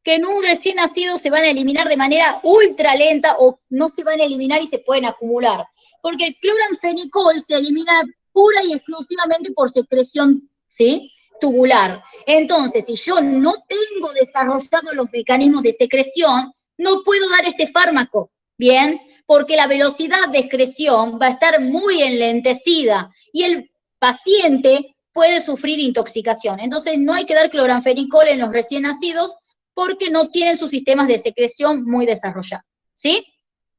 que en un recién nacido se van a eliminar de manera ultra lenta o no se van a eliminar y se pueden acumular. Porque el cloranfenicol se elimina pura y exclusivamente por secreción, ¿sí? Tubular. Entonces, si yo no tengo desarrollados los mecanismos de secreción, no puedo dar este fármaco, ¿bien? Porque la velocidad de excreción va a estar muy enlentecida y el paciente puede sufrir intoxicación. Entonces, no hay que dar cloranfenicol en los recién nacidos porque no tienen sus sistemas de secreción muy desarrollados, ¿sí?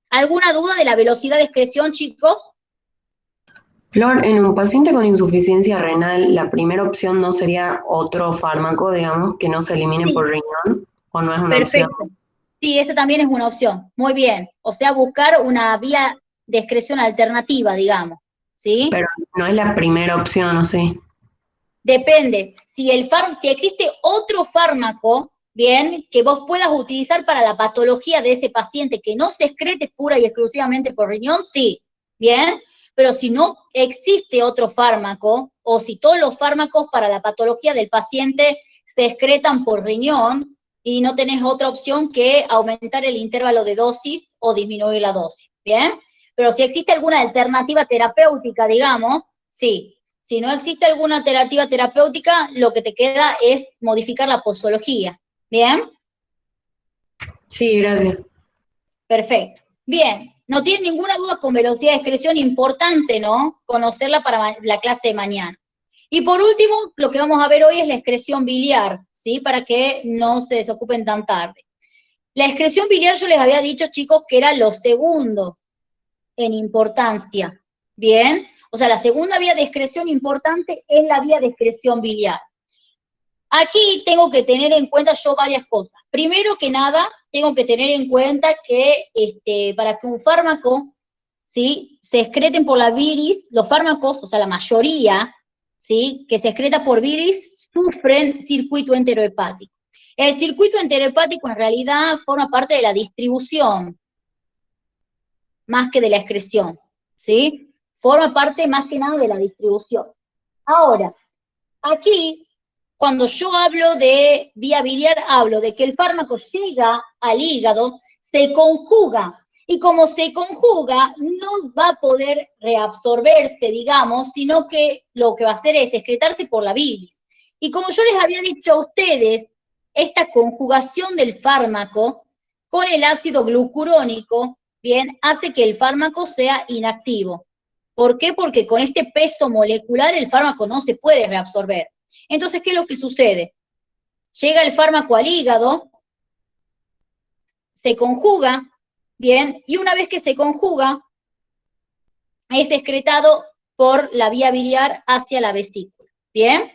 ¿Alguna duda de la velocidad de excreción, chicos? Flor, en un paciente con insuficiencia renal, ¿la primera opción no sería otro fármaco, digamos, que no se elimine por riñón? ¿O no es una opción? Perfecto. Sí, esa también es una opción. Muy bien. O sea, buscar una vía de excreción alternativa, digamos, ¿sí? Pero no es la primera opción, ¿o sí? Depende. Si existe otro fármaco, bien, que vos puedas utilizar para la patología de ese paciente que no se excrete pura y exclusivamente por riñón, sí, bien. Pero si no existe otro fármaco, o si todos los fármacos para la patología del paciente se excretan por riñón, y no tenés otra opción que aumentar el intervalo de dosis o disminuir la dosis, ¿bien? Pero si existe alguna alternativa terapéutica, digamos, sí. Si no existe alguna alternativa terapéutica, lo que te queda es modificar la posología, ¿bien? Sí, gracias. Perfecto. Bien, no tienen ninguna duda con velocidad de excreción, importante, ¿no? Conocerla para la clase de mañana. Y por último, lo que vamos a ver hoy es la excreción biliar, ¿sí? Para que no se desocupen tan tarde. La excreción biliar yo les había dicho, chicos, que era lo segundo en importancia, ¿bien? O sea, la segunda vía de excreción importante es la vía de excreción biliar. Aquí tengo que tener en cuenta yo varias cosas. Primero que nada, tengo que tener en cuenta que para que un fármaco, ¿sí?, se excreten por la bilis, los fármacos, o sea, la mayoría, ¿sí?, que se excreta por bilis, sufren circuito enterohepático. El circuito enterohepático en realidad forma parte de la distribución, más que de la excreción, ¿sí? Forma parte más que nada de la distribución. Ahora, aquí, cuando yo hablo de vía biliar, hablo de que el fármaco llega al hígado, se conjuga, y como se conjuga, no va a poder reabsorberse, digamos, sino que lo que va a hacer es excretarse por la bilis. Y como yo les había dicho a ustedes, esta conjugación del fármaco con el ácido glucurónico, bien, hace que el fármaco sea inactivo. ¿Por qué? Porque con este peso molecular el fármaco no se puede reabsorber. Entonces, ¿qué es lo que sucede? Llega el fármaco al hígado, se conjuga, bien, y una vez que se conjuga, es excretado por la vía biliar hacia la vesícula, ¿bien?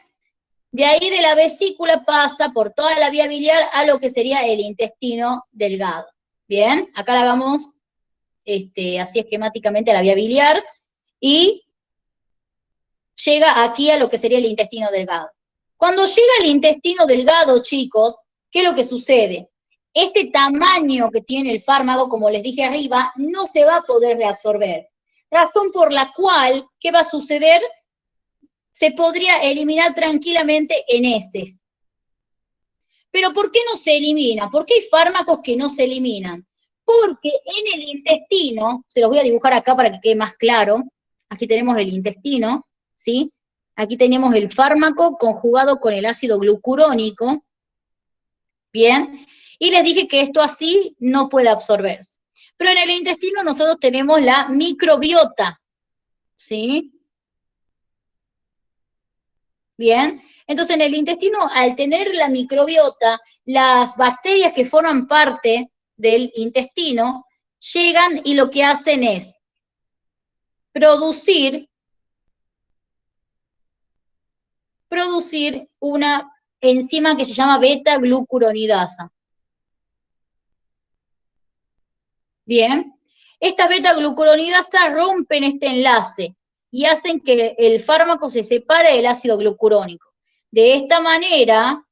De ahí de la vesícula pasa por toda la vía biliar a lo que sería el intestino delgado. Bien, acá la hagamos así esquemáticamente a la vía biliar, y llega aquí a lo que sería el intestino delgado. Cuando llega al intestino delgado, chicos, ¿qué es lo que sucede? Este tamaño que tiene el fármaco, como les dije arriba, no se va a poder reabsorber. Razón por la cual, ¿qué va a suceder? Se podría eliminar tranquilamente en heces. Pero ¿por qué no se elimina? ¿Por qué hay fármacos que no se eliminan? Porque en el intestino, se los voy a dibujar acá para que quede más claro, aquí tenemos el intestino, ¿sí? Aquí tenemos el fármaco conjugado con el ácido glucurónico, ¿bien? Y les dije que esto así no puede absorberse. Pero en el intestino nosotros tenemos la microbiota, ¿sí? Bien, entonces en el intestino, al tener la microbiota, las bacterias que forman parte del intestino llegan y lo que hacen es producir una enzima que se llama beta-glucuronidasa. Bien, estas beta-glucuronidasas rompen este enlace y hacen que el fármaco se separe del ácido glucurónico. De esta manera,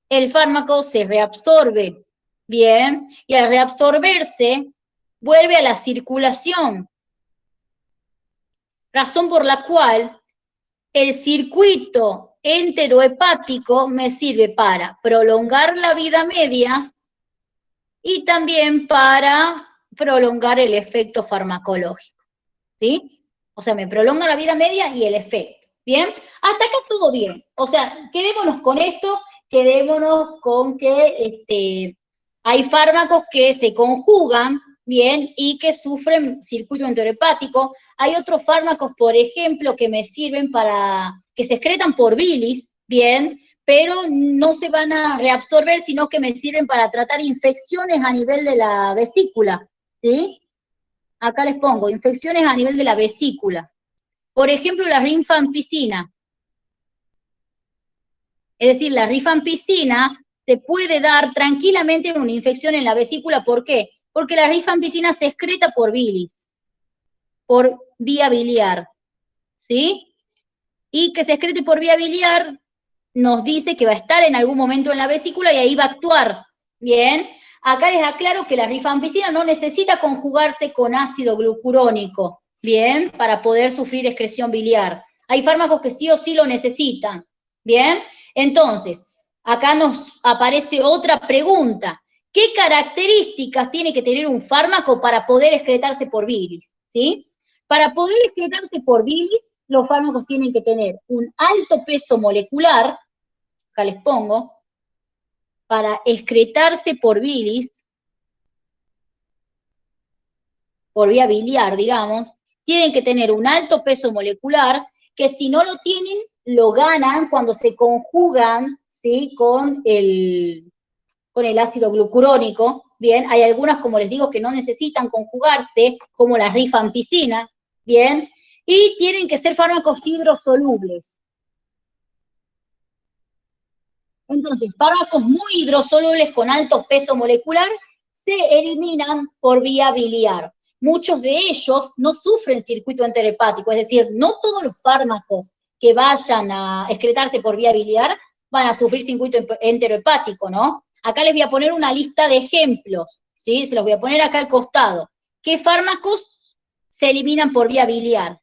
el fármaco se reabsorbe, bien, y al reabsorberse, vuelve a la circulación. Razón por la cual el circuito enterohepático me sirve para prolongar la vida media y también para prolongar el efecto farmacológico, ¿sí? O sea, me prolonga la vida media y el efecto, ¿bien? Hasta acá todo bien. O sea, quedémonos con esto, quedémonos con que hay fármacos que se conjugan, ¿bien? Y que sufren circuito enterohepático. Hay otros fármacos, por ejemplo, que me sirven que se excretan por bilis, ¿bien? Pero no se van a reabsorber, sino que me sirven para tratar infecciones a nivel de la vesícula, ¿sí? Acá les pongo, infecciones a nivel de la vesícula. Por ejemplo, la rifampicina. Es decir, la rifampicina se puede dar tranquilamente en una infección en la vesícula. ¿Por qué? Porque la rifampicina se excreta por bilis, por vía biliar, ¿sí? Y que se excrete por vía biliar nos dice que va a estar en algún momento en la vesícula y ahí va a actuar, ¿bien? Acá les aclaro que la rifampicina no necesita conjugarse con ácido glucurónico, ¿bien? Para poder sufrir excreción biliar. Hay fármacos que sí o sí lo necesitan, ¿bien? Entonces, acá nos aparece otra pregunta. ¿Qué características tiene que tener un fármaco para poder excretarse por bilis? ¿Sí? Para poder excretarse por bilis, los fármacos tienen que tener un alto peso molecular, acá les pongo, para excretarse por bilis, por vía biliar, digamos, tienen que tener un alto peso molecular, que si no lo tienen, lo ganan cuando se conjugan, ¿sí? con el ácido glucurónico, ¿bien? Hay algunas, como les digo, que no necesitan conjugarse, como la rifampicina, ¿bien? Y tienen que ser fármacos hidrosolubles. Entonces, fármacos muy hidrosolubles con alto peso molecular se eliminan por vía biliar. Muchos de ellos no sufren circuito enterohepático, es decir, no todos los fármacos que vayan a excretarse por vía biliar van a sufrir circuito enterohepático, ¿no? Acá les voy a poner una lista de ejemplos, ¿sí? Se los voy a poner acá al costado. ¿Qué fármacos se eliminan por vía biliar?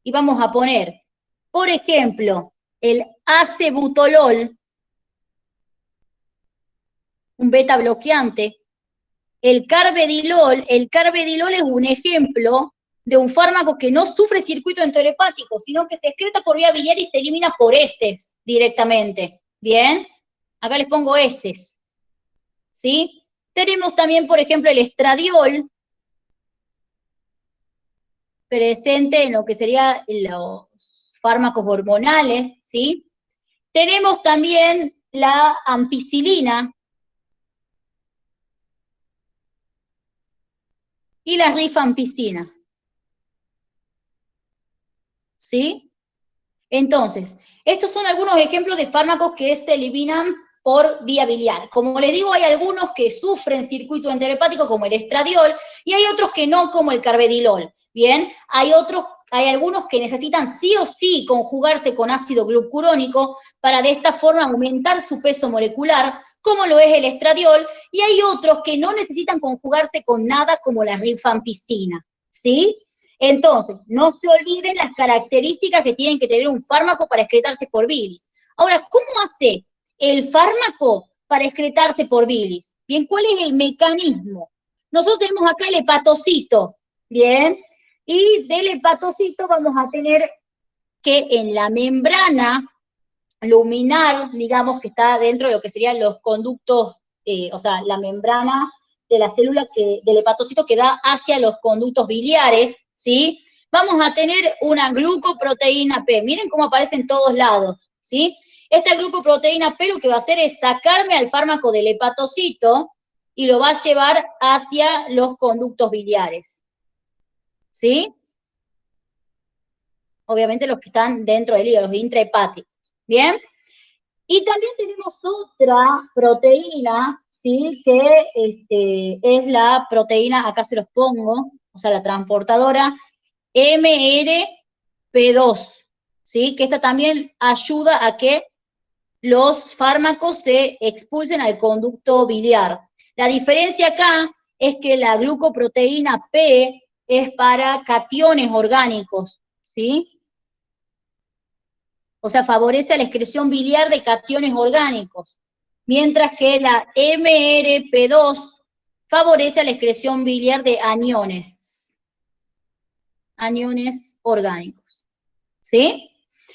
Y vamos a poner, por ejemplo, el acebutolol, un beta bloqueante. El carvedilol es un ejemplo de un fármaco que no sufre circuito enterohepático, sino que se excreta por vía biliar y se elimina por heces directamente. ¿Bien? Acá les pongo heces. ¿Sí? Tenemos también, por ejemplo, el estradiol, presente en lo que serían los fármacos hormonales, ¿sí? Tenemos también la ampicilina y la rifampicina, ¿sí? Entonces, estos son algunos ejemplos de fármacos que se eliminan por vía biliar. Como les digo, hay algunos que sufren circuito enterohepático, como el estradiol, y hay otros que no, como el carvedilol. Bien, hay algunos que necesitan sí o sí conjugarse con ácido glucurónico para de esta forma aumentar su peso molecular, como lo es el estradiol, y hay otros que no necesitan conjugarse con nada, como la rifampicina, ¿sí? Entonces, no se olviden las características que tienen que tener un fármaco para excretarse por bilis. Ahora, ¿cómo hace el fármaco para excretarse por bilis? Bien, ¿cuál es el mecanismo? Nosotros tenemos acá el hepatocito, ¿bien? Y del hepatocito vamos a tener que en la membrana luminar, digamos, que está dentro de lo que serían los conductos, o sea, la membrana de la célula del hepatocito que da hacia los conductos biliares, ¿sí? Vamos a tener una glucoproteína P. Miren cómo aparece en todos lados, ¿sí? Esta glucoproteína P lo que va a hacer es sacarme al fármaco del hepatocito y lo va a llevar hacia los conductos biliares, ¿sí? Obviamente los que están dentro del hígado, los intrahepáticos, ¿bien? Y también tenemos otra proteína, ¿sí? Que es la proteína, acá se los pongo, o sea, la transportadora MRP2, ¿sí? Que esta también ayuda a que los fármacos se expulsen al conducto biliar. La diferencia acá es que la glucoproteína P es para cationes orgánicos, ¿sí? O sea, favorece la excreción biliar de cationes orgánicos, mientras que la MRP2 favorece la excreción biliar de aniones orgánicos, ¿sí?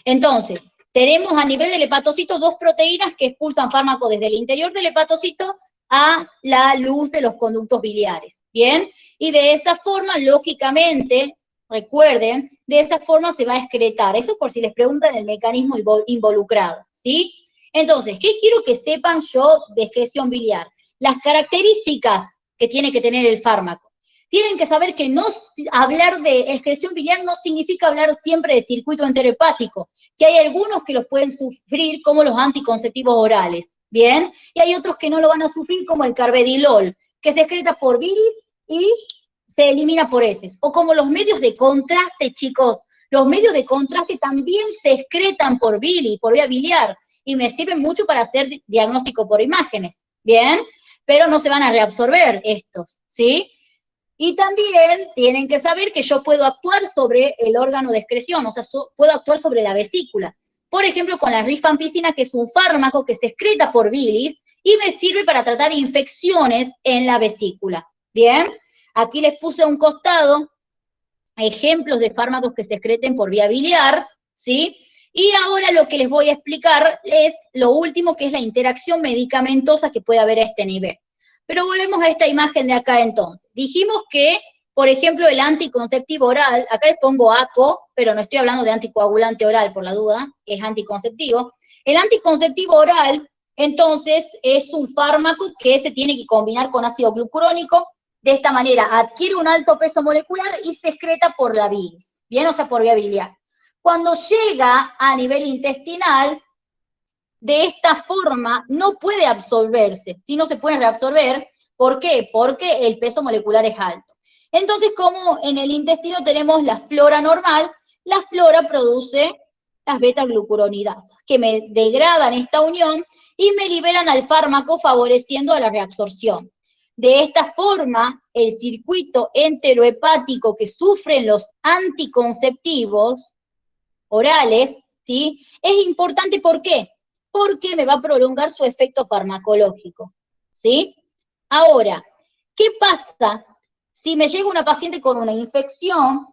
Entonces, tenemos a nivel del hepatocito dos proteínas que expulsan fármaco desde el interior del hepatocito a la luz de los conductos biliares, ¿bien? Y de esa forma, lógicamente, recuerden, de esa forma se va a excretar. Eso por si les preguntan el mecanismo involucrado, ¿sí? Entonces, ¿qué quiero que sepan yo de excreción biliar? Las características que tiene que tener el fármaco. Tienen que saber que no hablar de excreción biliar no significa hablar siempre de circuito enterohepático, que hay algunos que los pueden sufrir como los anticonceptivos orales, ¿bien? Y hay otros que no lo van a sufrir como el carvedilol, que se excreta por bilis y se elimina por heces. O como los medios de contraste, chicos, los medios de contraste también se excretan por bilis, por vía biliar, y me sirven mucho para hacer diagnóstico por imágenes, ¿bien? Pero no se van a reabsorber estos, ¿sí? Y también tienen que saber que yo puedo actuar sobre el órgano de excreción, o sea, puedo actuar sobre la vesícula. Por ejemplo, con la rifampicina, que es un fármaco que se excreta por bilis y me sirve para tratar infecciones en la vesícula. ¿Bien? Aquí les puse a un costado ejemplos de fármacos que se excreten por vía biliar, ¿sí? Y ahora lo que les voy a explicar es lo último, que es la interacción medicamentosa que puede haber a este nivel. Pero volvemos a esta imagen de acá entonces. Dijimos que, por ejemplo, el anticonceptivo oral, acá les pongo ACO, pero no estoy hablando de anticoagulante oral por la duda, es anticonceptivo. El anticonceptivo oral, entonces, es un fármaco que se tiene que combinar con ácido glucurónico. De esta manera adquiere un alto peso molecular y se excreta por la bilis, ¿bien? O sea, por vía biliar. Cuando llega a nivel intestinal, de esta forma no puede absorberse, ¿sí? No se puede reabsorber. ¿Por qué? Porque el peso molecular es alto. Entonces, como en el intestino tenemos la flora normal, la flora produce las beta-glucuronidasas, que me degradan esta unión y me liberan al fármaco favoreciendo a la reabsorción. De esta forma, el circuito enterohepático que sufren los anticonceptivos orales, ¿sí? Es importante, ¿por qué? Porque me va a prolongar su efecto farmacológico, ¿sí? Ahora, ¿qué pasa si me llega una paciente con una infección,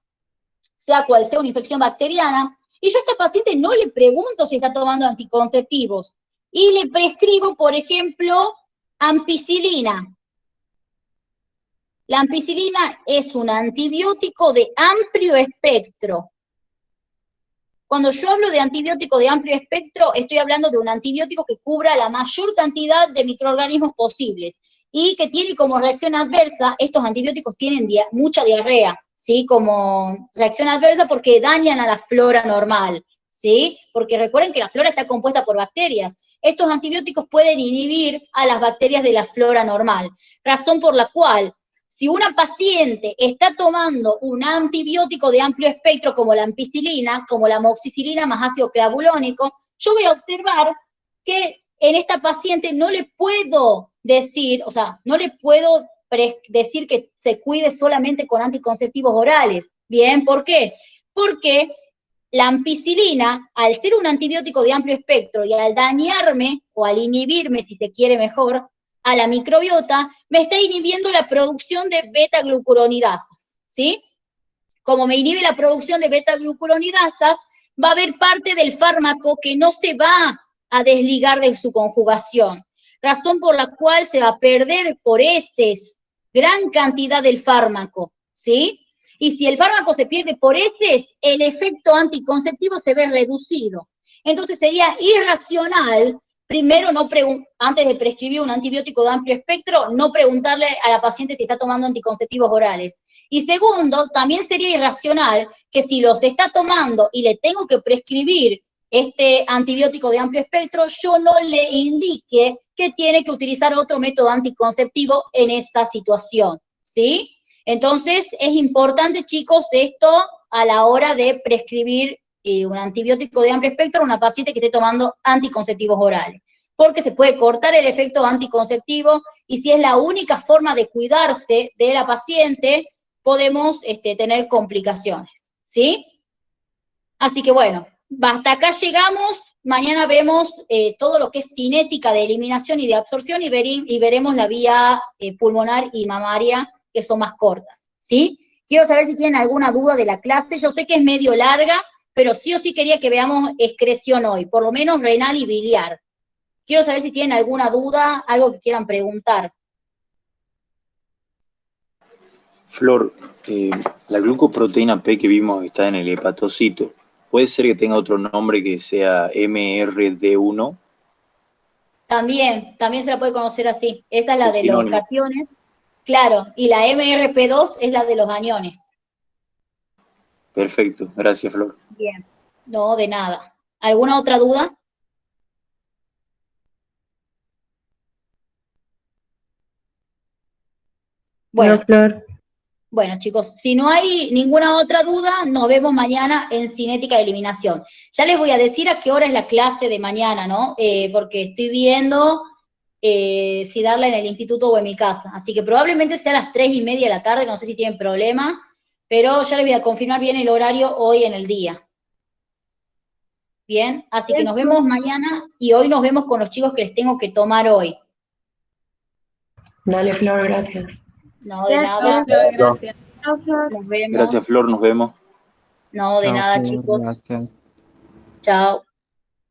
sea cual sea una infección bacteriana, y yo a esta paciente no le pregunto si está tomando anticonceptivos, y le prescribo, por ejemplo, ampicilina? La ampicilina es un antibiótico de amplio espectro. Cuando yo hablo de antibiótico de amplio espectro, estoy hablando de un antibiótico que cubra la mayor cantidad de microorganismos posibles y que tiene como reacción adversa, estos antibióticos tienen mucha diarrea, ¿sí? Como reacción adversa porque dañan a la flora normal, ¿sí? ¿sí? Porque recuerden que la flora está compuesta por bacterias. Estos antibióticos pueden inhibir a las bacterias de la flora normal, razón por la cual, si una paciente está tomando un antibiótico de amplio espectro como la ampicilina, como la amoxicilina más ácido clavulónico, yo voy a observar que en esta paciente no le puedo decir, o sea, no le puedo decir que se cuide solamente con anticonceptivos orales. Bien, ¿por qué? Porque la ampicilina, al ser un antibiótico de amplio espectro y al dañarme, o al inhibirme, si se quiere mejor, a la microbiota, me está inhibiendo la producción de beta-glucuronidasas, ¿sí? Como me inhibe la producción de beta-glucuronidasas, va a haber parte del fármaco que no se va a desligar de su conjugación, razón por la cual se va a perder por heces gran cantidad del fármaco, ¿sí? Y si el fármaco se pierde por heces, el efecto anticonceptivo se ve reducido. Entonces sería irracional, primero, antes de prescribir un antibiótico de amplio espectro, no preguntarle a la paciente si está tomando anticonceptivos orales. Y segundo, también sería irracional que si los está tomando y le tengo que prescribir este antibiótico de amplio espectro, yo no le indique que tiene que utilizar otro método anticonceptivo en esta situación, ¿sí? Entonces, es importante, chicos, esto a la hora de prescribir un antibiótico de amplio espectro a una paciente que esté tomando anticonceptivos orales, porque se puede cortar el efecto anticonceptivo y si es la única forma de cuidarse de la paciente, podemos tener complicaciones, ¿sí? Así que bueno, hasta acá llegamos, mañana vemos todo lo que es cinética de eliminación y de absorción y veremos la vía pulmonar y mamaria, que son más cortas, ¿sí? Quiero saber si tienen alguna duda de la clase, yo sé que es medio larga, pero sí o sí quería que veamos excreción hoy, por lo menos renal y biliar. Quiero saber si tienen alguna duda, algo que quieran preguntar. Flor, la glucoproteína P que vimos que está en el hepatocito, ¿puede ser que tenga otro nombre que sea MRD1? También se la puede conocer así. Esa es la El de los sinónimo. cationes. Claro, y la MRP2 es la de los aniones. Perfecto, gracias, Flor. Bien, no, de nada. ¿Alguna otra duda? Bueno, No, Flor. bueno, chicos, si no hay ninguna otra duda, nos vemos mañana en cinética de eliminación. Ya les voy a decir a qué hora es la clase de mañana, ¿no? Porque estoy viendo si darla en el instituto o en mi casa. Así que probablemente sea a las 3:30 de la tarde, no sé si tienen problema, pero ya les voy a confirmar bien el horario hoy en el día. Bien, así que nos vemos mañana y hoy nos vemos con los chicos que les tengo que tomar hoy. Dale, Flor, gracias. No, de nada. Flor, gracias. Nos vemos. Gracias, Flor, nos vemos. No, de nada, chicos. Chao.